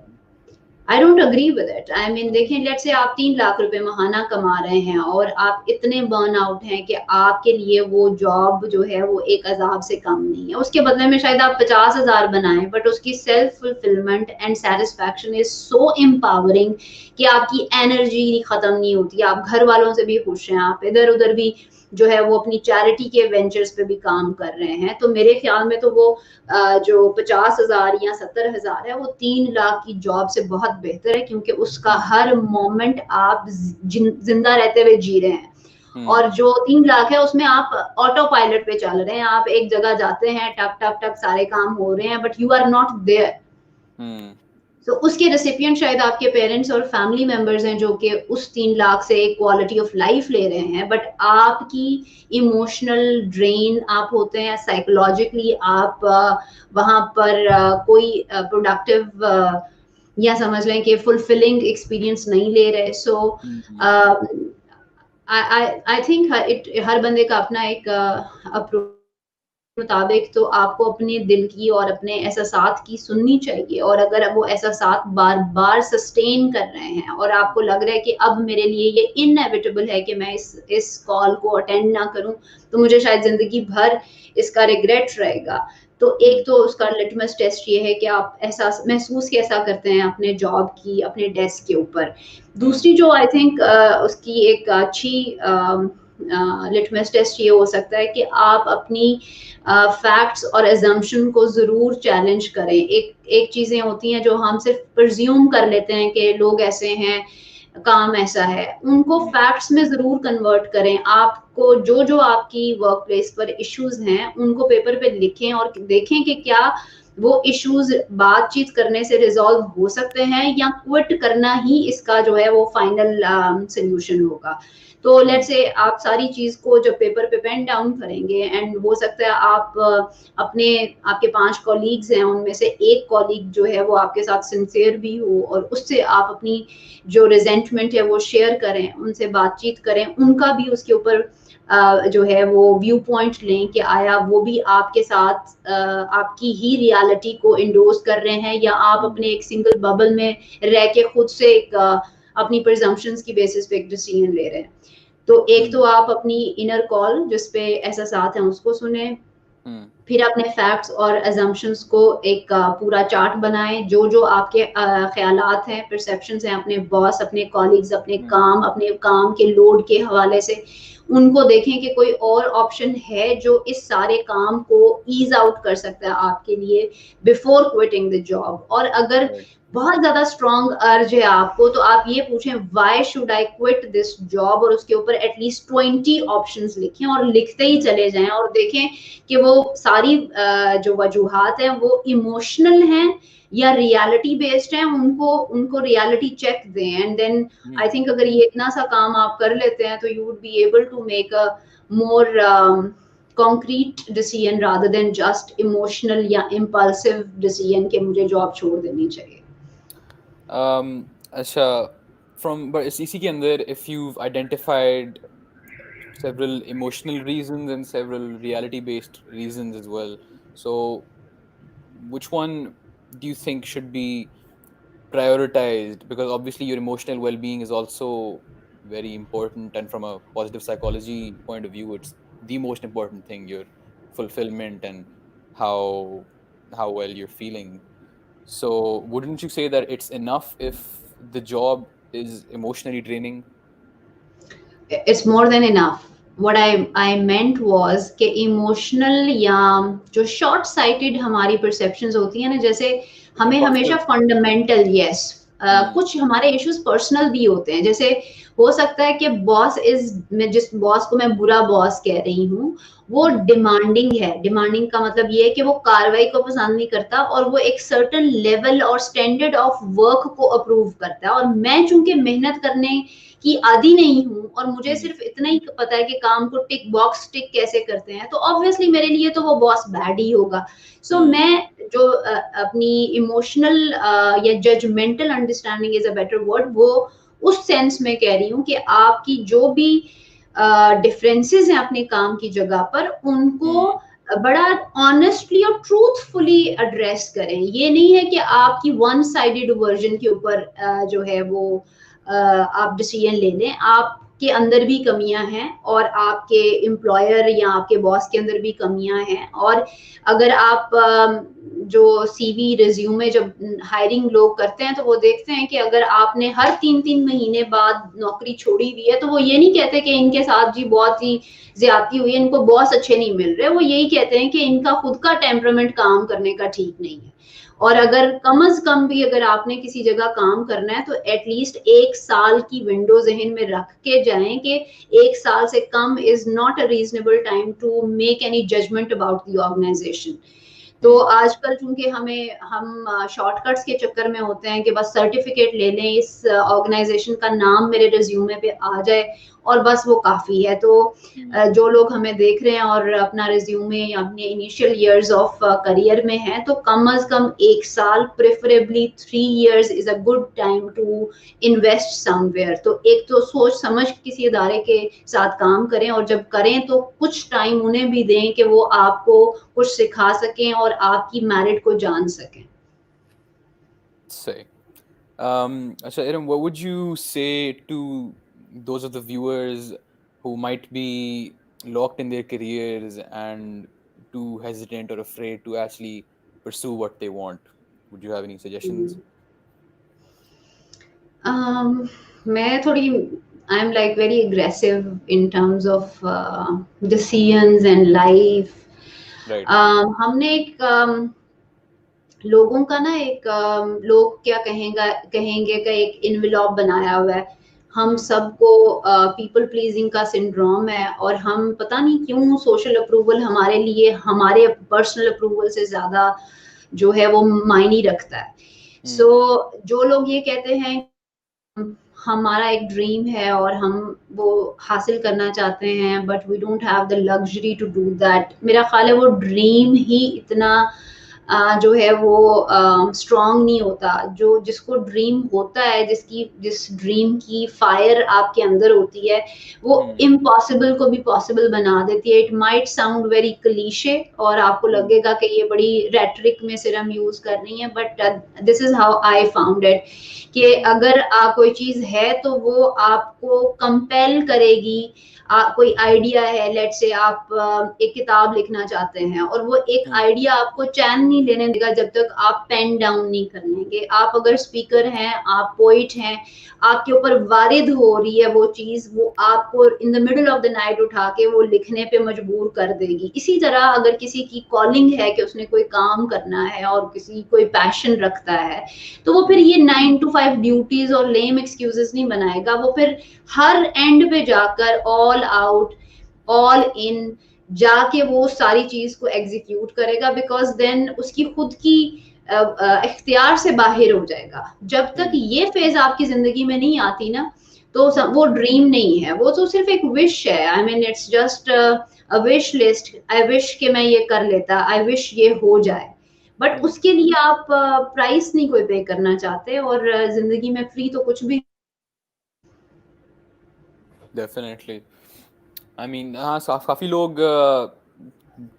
I don't agree with it. I mean Hmm. देखें, लेट्स से आप 3 लाख रुपए महाना कमा रहे हैं और आप इतने बर्न आउट हैं कि आपके लिए वो जॉब जो है वो एक अजाब से कम नहीं है। उसके बदले में शायद आप 50,000 बनाएं, बट उसकी self fulfilment and satisfaction is so empowering कि आपकी एनर्जी खत्म नहीं होती, आप घर वालों से भी खुश हैं, आप इधर उधर भी जो है वो अपनी चैरिटी के वेंचर्स पे भी काम कर रहे हैं। तो मेरे ख्याल में तो वो जो 50,000 या 70,000 है वो 3 लाख की जॉब से बहुत बेहतर है, क्योंकि उसका Hmm. हर मोमेंट आप जिंदा रहते हुए जी रहे हैं। और Hmm. जो 3 लाख है उसमें आप ऑटो पायलट पे चल रहे हैं, आप एक जगह जाते हैं, टक टक टक सारे काम हो रहे हैं, but you are not there. Hmm. तो उसके रेसिपिएंट शायद आपके पेरेंट्स और फैमिली मेंबर्स हैं जो कि उस 3 लाख से एक क्वालिटी ऑफ लाइफ ले रहे हैं, बट आपकी इमोशनल ड्रेन आप होते हैं, साइकोलॉजिकली आप वहां पर कोई प्रोडक्टिव या समझ लें कि फुलफिलिंग एक्सपीरियंस नहीं ले रहे। सो Hmm. आई थिंक हर बंदे का अपना एक अप्रोच मुताबिक तो आपको अपने दिल की और अपने एहसासात की सुननी चाहिए, और अगर वो एहसासात बार-बार सस्टेन कर रहे हैं और आपको लग रहा है कि अब मेरे लिए ये इनएविटेबल है कि मैं इस कॉल को अटेंड ना करूं, तो मुझे शायद ज़िंदगी भर इसका रिग्रेट रहेगा। तो एक Hmm. तो उसका लिटमस टेस्ट ये है कि आप एहसास महसूस कैसा करते हैं अपने जॉब की, अपने डेस्क के ऊपर। Hmm. दूसरी जो आई थिंक उसकी एक अच्छी लिटमस टेस्ट ये हो सकता है कि आप अपनी फैक्ट्स और एजम्पशन को ज़रूर चैलेंज करें। एक एक चीज़ें होती हैं जो हम सिर्फ प्रिज्यूम कर लेते हैं कि लोग ऐसे हैं, काम ऐसा है, उनको Hmm. फैक्ट्स में ज़रूर कन्वर्ट करें। आपको जो आपकी वर्क प्लेस पर इश्यूज हैं उनको पेपर पे लिखें और देखें कि क्या वो इश्यूज बातचीत करने से रिजॉल्व हो सकते हैं या क्विट करना ही इसका जो है वो फाइनल सोल्यूशन होगा। तो लेट Hmm. से आप सारी चीज को जब पेपर पे पेन डाउन करेंगे, एंड हो सकता है आप अपने आपके 5 कॉलीग्स हैं उनमें से एक कॉलीग जो है वो आपके साथ सिंसियर भी हो और उससे आप अपनी जो रिजेंटमेंट है वो शेयर करें, उनसे बातचीत करें, उनका भी उसके ऊपर जो है वो व्यू पॉइंट लें कि आया वो भी आपके साथ आपकी ही रियलिटी को इंडोर्स कर रहे हैं या आप Hmm. अपने एक सिंगल बबल में रह के खुद से एक अपनी प्रिजम्पशंस की बेसिस पे एक डिसीजन ले रहे हैं। तो एक तो Hmm. आप अपनी इनर कॉल जिस पे एहसासात हैं उसको सुने, Hmm. फिर अपने फैक्ट्स और अजम्पशंस को एक पूरा चार्ट बनाएं, जो आपके ख्यालात हैं, परसेप्शंस हैं अपने बॉस, अपने कॉलीग्स, Hmm. अपने काम के लोड के हवाले से, उनको देखें कि कोई और ऑप्शन है जो इस सारे काम को ईज आउट कर सकता है आपके लिए बिफोर क्विटिंग द जॉब। और अगर Right. बहुत ज़्यादा स्ट्रॉन्ग अर्ज है आपको, तो आप ये पूछें why should I quit this job, और उसके ऊपर एटलीस्ट 20 ऑप्शंस लिखें और लिखते ही हुँ, चले जाएं और देखें कि वो सारी जो वजूहात हैं वो इमोशनल हैं या रियलिटी बेस्ड हैं, उनको उनको रियलिटी चेक दें, and then I hmm. Think अगर ये इतना सा काम आप कर लेते हैं तो you would be able to make a more concrete decision rather than just emotional या impulsive decision कि मुझे जॉब छोड़ देनी चाहिए। अच्छा, फ्रॉम ब इसी के अंदर if you've identified several emotional reasons and several reality based reasons as well. So, which one do you think should be prioritized? Because obviously, your emotional well being is also very important. And from a positive psychology point of view, it's the most important thing, your fulfillment and how how well you're feeling. So, wouldn't you say that it's enough if the job is emotionally draining? It's more than enough. What I meant was कि इमोशनल या जो शॉर्ट साइटेड हमारी परसेप्शंस होती हैं ना, जैसे हमें हमेशा Impossible. Fundamental, yes, Hmm. कुछ हमारे इश्यूज पर्सनल भी होते हैं, जैसे हो सकता है कि बॉस इज, मैं जिस बॉस को मैं बुरा बॉस कह रही हूँ वो Hmm. डिमांडिंग है। डिमांडिंग का मतलब ये है कि वो कार्रवाई को पसंद नहीं करता और वो एक सर्टेन लेवल और स्टैंडर्ड ऑफ वर्क को अप्रूव करता है, और मैं चूंकि मेहनत करने की आदी नहीं हूँ और मुझे Hmm. सिर्फ इतना ही पता है कि काम को टिक बॉक्स टिक कैसे करते हैं, तो ऑब्वियसली मेरे लिए तो वो बॉस बैड ही होगा। सो Hmm. मैं जो अपनी इमोशनल या judgemental understanding is a better word, वो उस सेंस में कह रही हूँ कि आपकी जो भी डिफरेंसेस हैं अपने काम की जगह पर, उनको Hmm. बड़ा ऑनेस्टली और ट्रूथफुली एड्रेस करें। ये नहीं है कि आपकी वन साइडेड वर्जन के ऊपर जो है वो आप डिसीजन ले लें। आपके अंदर भी कमियां हैं और आपके एम्प्लॉयर या आपके बॉस के अंदर भी कमियां हैं, और अगर आप जो सीवी रिज्यूमे जब हायरिंग लोग करते हैं तो वो देखते हैं कि अगर आपने हर 3-3 महीने बाद नौकरी छोड़ी हुई है तो वो ये नहीं कहते कि इनके साथ जी बहुत ही ज्यादती हुई है, इनको बॉस अच्छे नहीं मिल रहे, वो यही कहते हैं कि इनका खुद का टेम्परामेंट काम करने का ठीक नहीं है। और Hmm. अगर कम अज कम भी अगर आपने किसी जगह काम करना है तो एटलीस्ट 1 साल की विंडो जहन में रख के जाएं कि 1 साल से कम is not a reasonable time to make any judgement about the organisation. तो Hmm. आजकल चूंकि हम शॉर्टकट्स के चक्कर में होते हैं कि बस सर्टिफिकेट ले लें, इस ऑर्गेनाइजेशन का नाम मेरे रिज्यूमे पे आ जाए और बस वो काफी है। तो Hmm. जो लोग हमें देख रहे हैं और अपना रिज्यूमे या अपने इनिशियल इयर्स ऑफ करियर में हैं, तो कम अज कम 1 साल, preferably 3 years is a good time to invest somewhere. तो एक तो सोच समझ किसी इदारे के साथ काम करें, और जब करें तो कुछ टाइम उन्हें भी दें कि वो आपको कुछ सिखा सकें और आपकी मेरिट को जान सकें। Say. So Aaron, what would you say to those of the viewers who might be locked in their careers and too hesitant or afraid to actually pursue what they want? Would you have any suggestions? um, मैं थोड़ी, I am like very aggressive in terms of decisions and life. Right. हमने एक लोगों का ना एक लोग क्या कहेंगे कहेंगे का एक इन्वेलॉप बनाया हुआ है। हम Hmm. सबको पीपल प्लीजिंग का सिंड्रोम है, और हम पता नहीं क्यों सोशल अप्रूवल हमारे लिए हमारे पर्सनल अप्रूवल से ज्यादा जो है वो मायने रखता है। सो Hmm. जो लोग ये कहते हैं हमारा एक ड्रीम है और हम वो हासिल करना चाहते हैं but we don't have the luxury to do that, मेरा ख्याल है वो ड्रीम ही इतना जो है वो स्ट्रांग नहीं होता। जो जिसको ड्रीम होता है, जिस ड्रीम की फायर आपके अंदर होती है, वो Hmm. इम्पॉसिबल को भी पॉसिबल बना देती है। It might sound very cliche और आपको Hmm. लगेगा कि ये बड़ी रेटरिक में सिर्फ हम यूज कर रही हैं, but this is how I found it कि Hmm. अगर कोई चीज है तो वो आपको कंपेल करेगी। कोई आइडिया है, लेट से आप एक किताब लिखना चाहते हैं और वो एक Hmm. आइडिया आपको चैन नहीं नहीं लेने देगा जब तक आप पेन डाउन नहीं कर लेंगे। आप अगर स्पीकर हैं, आप पोइट हैं, आपके ऊपर वारिद हो रही है वो चीज़, वो आपको in the middle of the night उठा के वो लिखने पे मजबूर कर देगी। इसी तरह अगर किसी की कॉलिंग है कि उसने कोई काम करना है और किसी कोई पैशन रखता है, तो वो फिर ये 9 to 5 ड्यूटीज और लेम एक्सक्यूजेस नहीं बनाएगा। वो फिर हर एंड पे जाकर ऑल आउट, ऑल इन जाके वो सारी चीज को एग्जीक्यूट करेगा, बिकॉज देन उसकी खुद की इख्तियार से बाहर हो जाएगा। जब तक हुँ, ये फेज आपकी जिंदगी में नहीं आती ना, तो वो ड्रीम नहीं है, वो तो सिर्फ एक विश है। I mean it's just a wish list. I wish कि मैं ये कर लेता, आई विश ये हो जाए, बट हुँ, उसके लिए आप प्राइस नहीं कोई पे करना चाहते, और जिंदगी में फ्री तो कुछ भी। डेफ़िनेटली। आई मीन हाँ, काफ़ी लोग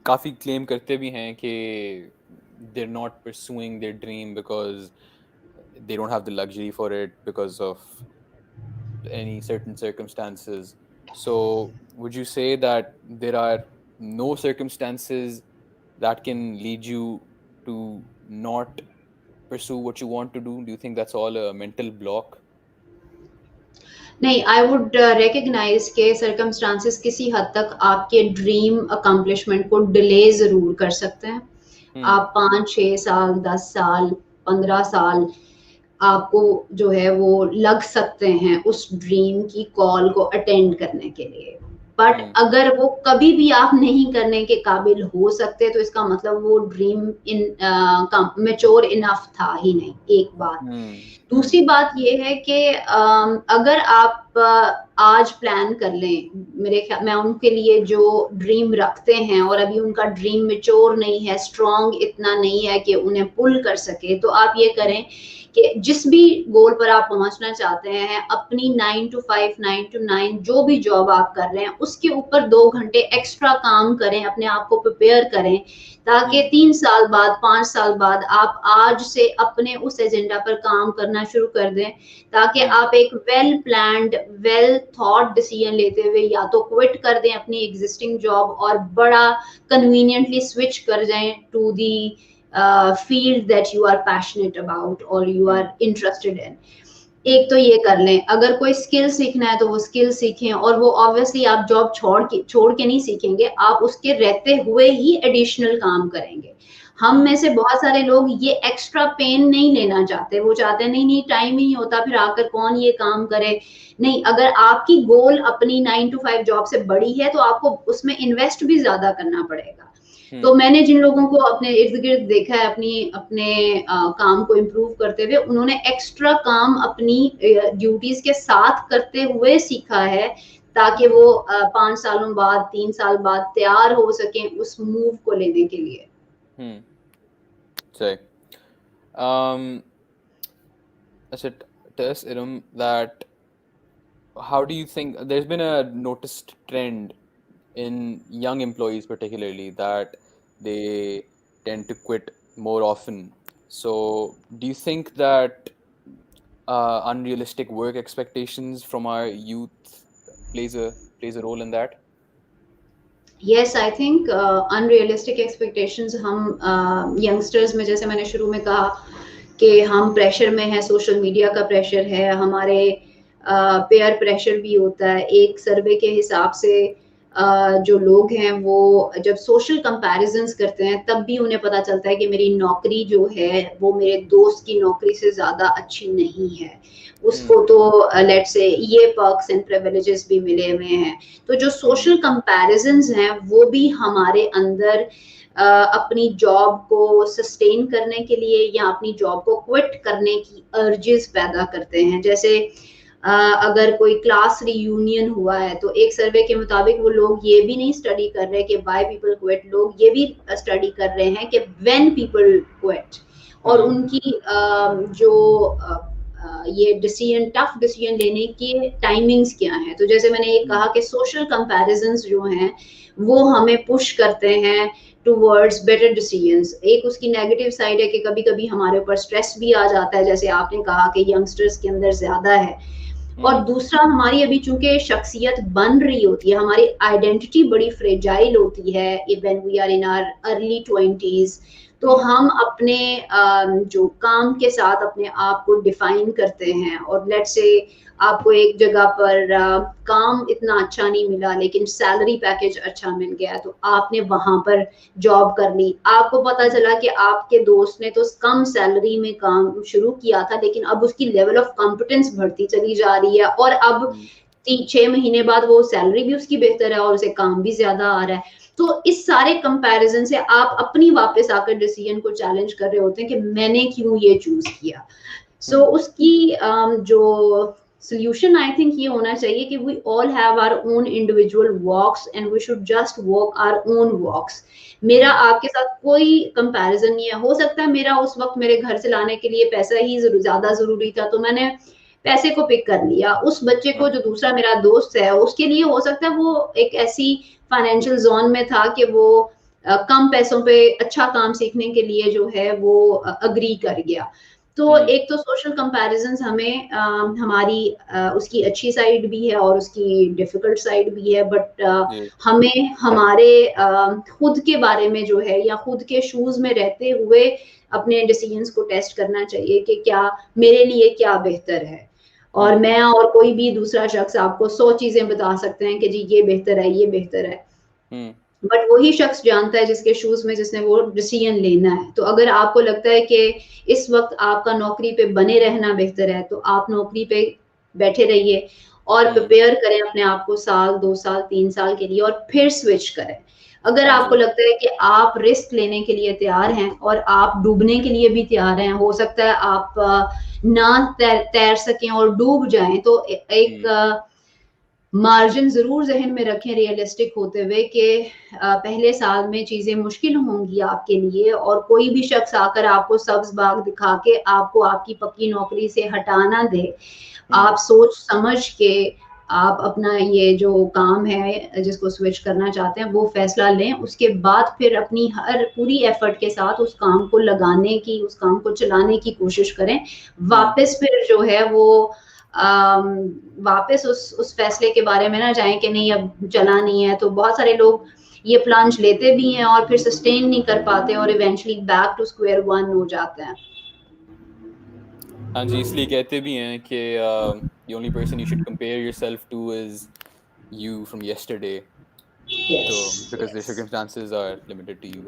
काफ़ी क्लेम करते भी हैं कि they are not pursuing their dream because they don't have the luxury for it because of any certain circumstances. So, would you say that there are no circumstances that can lead you to not pursue what you want to do? Do you think that's all a mental block? नहीं, आई वुड रिकॉग्नाइज के सर्कमस्टांसेस किसी हद तक आपके ड्रीम अकम्पलिशमेंट को डिले जरूर कर सकते हैं। Hmm. आप 5 6 साल, 10 साल, 15 साल आपको जो है वो लग सकते हैं उस ड्रीम की कॉल को अटेंड करने के लिए, बट Hmm. अगर वो कभी भी आप नहीं करने के काबिल हो सकते, तो इसका मतलब वो ड्रीम इन मेच्योर इनफ था ही नहीं, एक बात। Hmm. दूसरी बात ये है कि अगर आप आज प्लान कर लें, मेरे ख्याल मैं उनके लिए जो ड्रीम रखते हैं और अभी उनका ड्रीम मेच्योर नहीं है, स्ट्रॉन्ग इतना नहीं है कि उन्हें पुल कर सके, तो आप ये करें कि जिस भी गोल पर आप पहुंचना चाहते हैं, अपनी 9 to 5, 9 to 9 जो भी जॉब आप कर रहे हैं, उसके ऊपर 2 घंटे एक्स्ट्रा काम करें, अपने आप को प्रिपेयर करें, ताकि Hmm. 3 साल बाद, 5 साल बाद आप आज से अपने उस एजेंडा पर काम करना शुरू कर दें, ताकि Hmm. आप एक well planned, well thought decision लेते हुए या तो क्विट कर दें अपनी एग्जिस्टिंग जॉब और बड़ा कन्वीनियंटली स्विच कर जाएं to the field that you are passionate about or you Hmm. are interested in। Hmm. एक तो ये कर लें, अगर कोई स्किल सीखना है तो वो स्किल सीखें, और वो ऑब्वियसली आप जॉब छोड़ के नहीं सीखेंगे, आप उसके रहते हुए ही एडिशनल काम करेंगे। हम Hmm. में से बहुत सारे लोग ये एक्स्ट्रा पेन नहीं लेना चाहते, वो चाहते हैं नहीं नहीं टाइम ही नहीं होता, फिर आकर कौन ये काम करे। नहीं, अगर आपकी गोल अपनी 9 to 5 जॉब से बड़ी है, तो आपको उसमें इन्वेस्ट भी ज्यादा करना पड़ेगा। तो Hmm. मैंने जिन लोगों को अपने इर्द गिर्द देखा है अपने काम को इम्प्रूव करते हुए, उन्होंने एक्स्ट्रा काम अपनी ड्यूटीज के साथ करते हुए सीखा है, ताकि Hmm. वो 5 सालों बाद, 3 साल बाद तैयार हो सके उस मूव को लेने के लिए। Hmm. Say. Um, I said, tell Iram, that how do you think there's been a noticed trend in young employees particularly that they tend to quit more often. So do you think that unrealistic work expectations from our youth plays a role in that? Yes, I think unrealistic expectations हम यंगस्टर्स में, जैसे मैंने शुरू में कहा कि हम प्रेशर में हैं, सोशल मीडिया का प्रेशर है, हमारे पेयर प्रेशर भी होता है। एक सर्वे के हिसाब से जो लोग हैं वो जब सोशल कंपैरिजंस करते हैं, तब भी उन्हें पता चलता है कि मेरी नौकरी जो है वो मेरे दोस्त की नौकरी से ज़्यादा अच्छी नहीं है। उसको Hmm. तो लेट्स से ये पर्क्स एंड प्रिविलेजेस भी मिले हुए हैं। तो जो Hmm. सोशल कंपैरिजंस हैं वो भी हमारे अंदर अपनी जॉब को सस्टेन करने के लिए या अपनी जॉब को क्विट करने की अर्जेस पैदा करते हैं। जैसे अगर कोई क्लास रियूनियन हुआ है, तो एक सर्वे के मुताबिक वो लोग ये भी नहीं स्टडी कर रहे कि व्हाई पीपल क्विट, लोग ये भी स्टडी कर रहे हैं कि व्हेन पीपल क्विट, और Hmm. उनकी जो ये डिसीजन, टफ डिसीजन लेने की टाइमिंग्स क्या हैं। तो जैसे मैंने ये Hmm. कहा कि सोशल कंपैरिजंस जो हैं वो हमें पुश करते हैं टूवर्ड्स बेटर डिसीजंस। एक उसकी नेगेटिव साइड है कि कभी कभी हमारे ऊपर स्ट्रेस भी आ जाता है, जैसे आपने कहा कि यंगस्टर्स के अंदर ज्यादा है। और Hmm. दूसरा, हमारी अभी चूंकि शख्सियत बन रही होती है, हमारी आइडेंटिटी बड़ी फ्रेजाइल होती है when we are in our early 20s। तो हम अपने जो काम के साथ अपने आप को डिफाइन करते हैं, और लेट्स से आपको एक जगह पर काम इतना अच्छा नहीं मिला लेकिन सैलरी पैकेज अच्छा मिल गया, तो आपने वहां पर जॉब कर ली। आपको पता हुँ, चला कि आपके दोस्त ने तो कम सैलरी में काम शुरू किया था, लेकिन अब उसकी लेवल ऑफ कॉम्पिटेंस बढ़ती चली जा रही है, और अब हुँ, 3-6 महीने बाद वो सैलरी भी उसकी बेहतर है और उसे काम भी ज्यादा आ रहा है। तो इस सारे कंपैरिजन से आप अपनी वापस आकर डिसीजन को चैलेंज कर रहे होते हैं कि मैंने क्यों ये चूज किया। सो हुँ, उसकी जो solution I think ये होना चाहिए कि we all have our own individual walks and we should just walk our own walks। मेरा हुँ, आपके साथ कोई कंपैरिजन नहीं है। हो सकता है मेरा उस वक्त मेरे घर से लाने के लिए पैसा ही ज्यादा जरूरी था, तो मैंने पैसे को पिक कर लिया। उस बच्चे को हाँ, जो दूसरा मेरा दोस्त है उसके लिए हो सकता है वो एक ऐसी फाइनेंशियल जोन में था कि वो कम पैसों पे अच्छा काम सीखने के लिए जो है वो अग्री कर गया। तो हुँ, एक तो सोशल कंपैरिजंस हमें हमारी उसकी अच्छी साइड भी है और उसकी डिफिकल्ट साइड भी है, बट जी, हमें हमारे खुद के बारे में जो है या खुद के शूज में रहते हुए अपने डिसीजंस को टेस्ट करना चाहिए कि क्या मेरे लिए क्या बेहतर है। और हुँ, मैं और कोई भी दूसरा शख्स आपको 100 चीजें बता सकते हैं कि जी ये बेहतर है, ये बेहतर है, हुँ, बट वही शख्स जानता है जिसके शूज में जिसने वो डिसीजन लेना है। तो अगर आपको लगता है कि इस वक्त आपका नौकरी पे बने रहना बेहतर है, तो आप नौकरी पे बैठे रहिए और हुँ, प्रिपेयर करें अपने आप को साल 2 साल 3 साल के लिए, और फिर स्विच करें। अगर हाँ आपको जी, लगता है कि आप रिस्क लेने के लिए तैयार हैं और आप डूबने के लिए भी तैयार हैं, हो सकता है आप ना तैर सकें और डूब जाएं, तो एक हुँ, मार्जिन ज़रूर ज़हन में रखें रियलिस्टिक होते हुए कि पहले साल में चीज़ें मुश्किल होंगी आपके लिए, और कोई भी शख्स आकर आपको सब्ज़ बाग दिखा के आपको आपकी पक्की नौकरी से हटा ना दे। हुँ, आप सोच समझ के आप अपना ये जो काम है जिसको स्विच करना चाहते हैं वो फैसला लें। उसके बाद फिर अपनी हर पूरी एफर्ट के साथ उस काम को लगाने की, उस काम को चलाने की कोशिश करें। हुँ, वापस फिर जो है वो अम, वापस उस फैसले के बारे में ना जाएं कि नहीं अब चला नहीं है। तो बहुत सारे लोग ये प्लांज लेते भी हैं और फिर सस्टेन नहीं कर पाते और eventually back to square one हो जाते हैं। हाँ जी, इसलिए कहते भी हैं कि the only person you should compare yourself to is you from yesterday, so yes, because the yes, circumstances are limited to you.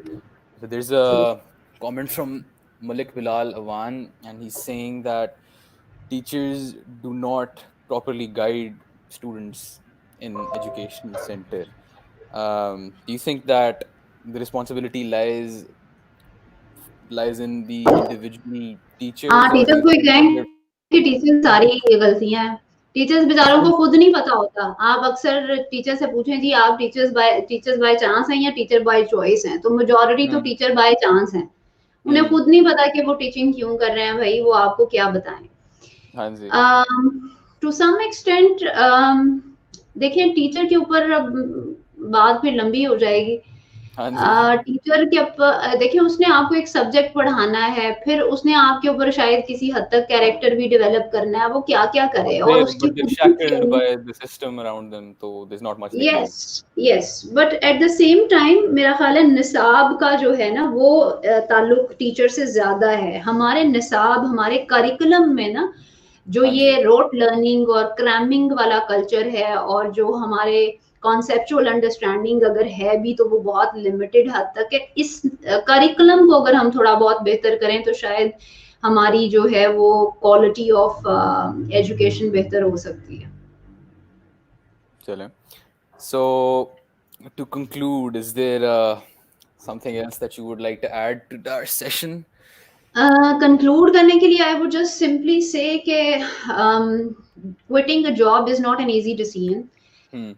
So there's true. a comment from Malik Bilal Awan, and he's saying that teachers do not properly guide students in education center. Do you think that the responsibility lies in the individual हाँ, teachers, or do teachers you को ही think that कहेंगे they're कि टीचर्स सारी गलतियाँ हैं। टीचर्स बेचारों को खुद नहीं पता होता। आप अक्सर टीचर से पूछें जी आप टीचर्स बाय चांस हैं या टीचर बाय चॉइस हैं? तो मेजॉरिटी तो हुँ, टीचर बाय चांस हैं। उन्हें हुँ, खुद नहीं पता कि वो टीचिंग क्यों कर रहे हैं भई, वो आपको क्या बताएँ। हाँ जी, टू सम एक्सटेंट देखिए टीचर के ऊपर अब बात फिर लंबी हो जाएगी। हाँ जी। टीचर के देखिए उसने आपको एक सब्जेक्ट पढ़ाना है, फिर उसने आपके ऊपर शायद किसी हद तक कैरेक्टर भी डेवलप करना है, वो क्या-क्या करे और उसकी But they're खुद की shackled training. by the system around them, so there's not much they can do. Yes, yes, but at the same time मेरा ख्याल है निसाब का जो है ना वो ताल्लुक टीचर से ज्यादा है। हमारे निसाब हमारे करिकुलम में ना जो हाँ जी। ये रोट लर्निंग और क्रैमिंग वाला कल्चर है, और जो हमारे कॉन्सेप्चुअल अंडरस्टैंडिंग अगर है भी तो वो बहुत लिमिटेड हद तक है। इस करिकुलम को अगर हम थोड़ा बहुत बेहतर करें तो शायद हमारी जो है वो क्वालिटी ऑफ एजुकेशन बेहतर हो सकती है। चलें। So, to conclude, is there something else that you would like to add to our session? Conclude करने के लिए आई वुड जस्ट सिंपली से कि quitting a job is not an easy decision. Hmm.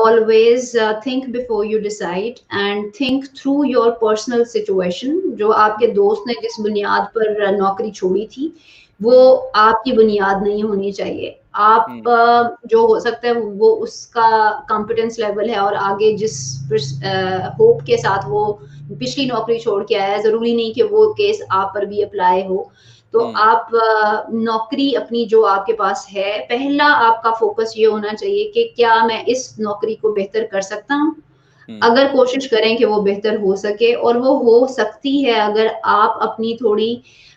Always think before you decide and think through your personal situation। जो आपके Hmm. दोस्त ने जिस बुनियाद पर नौकरी छोड़ी थी वो Hmm. आपकी बुनियाद नहीं होनी चाहिए। आप Hmm. जो हो सकता है वो उसका कॉम्पिटेंस लेवल है, और आगे जिस होप के साथ वो पिछली नौकरी छोड़ के आया है जरूरी नहीं कि वो केस आप पर भी अप्लाई हो। तो Hmm. आप नौकरी अपनी जो आपके पास है, पहला आपका फोकस ये होना चाहिए कि क्या मैं इस नौकरी को बेहतर कर सकता हूँ। हुँ, अगर कोशिश करें कि वो बेहतर हो सके और वो हो सकती है अगर आप अपनी थोड़ी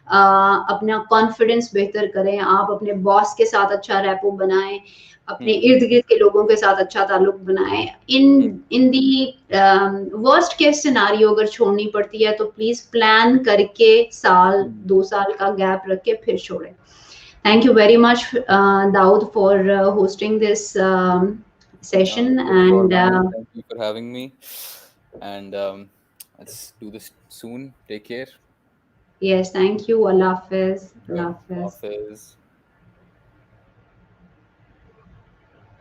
अपना कॉन्फिडेंस बेहतर करें, आप अपने बॉस के साथ अच्छा रैपो बनाएँ, अपने हुँ, इर्द-गिर्द के लोगों के साथ अच्छा ताल्लुक बनाएँ। हुँ, इन इन दी वर्स्ट केस सिनेरियो अगर छोड़नी पड़ती है तो प्लीज़ प्लान करके साल, हुँ। 2 साल का गैप रख के फिर छोड़ें। Thank you very much, Daud, for hosting this session. Pleasure's all And mine. Thank you for having me. And let's do this soon. Take care. yes, thank you. Allah Hafiz. Allah Sure. Hafiz. Hafiz.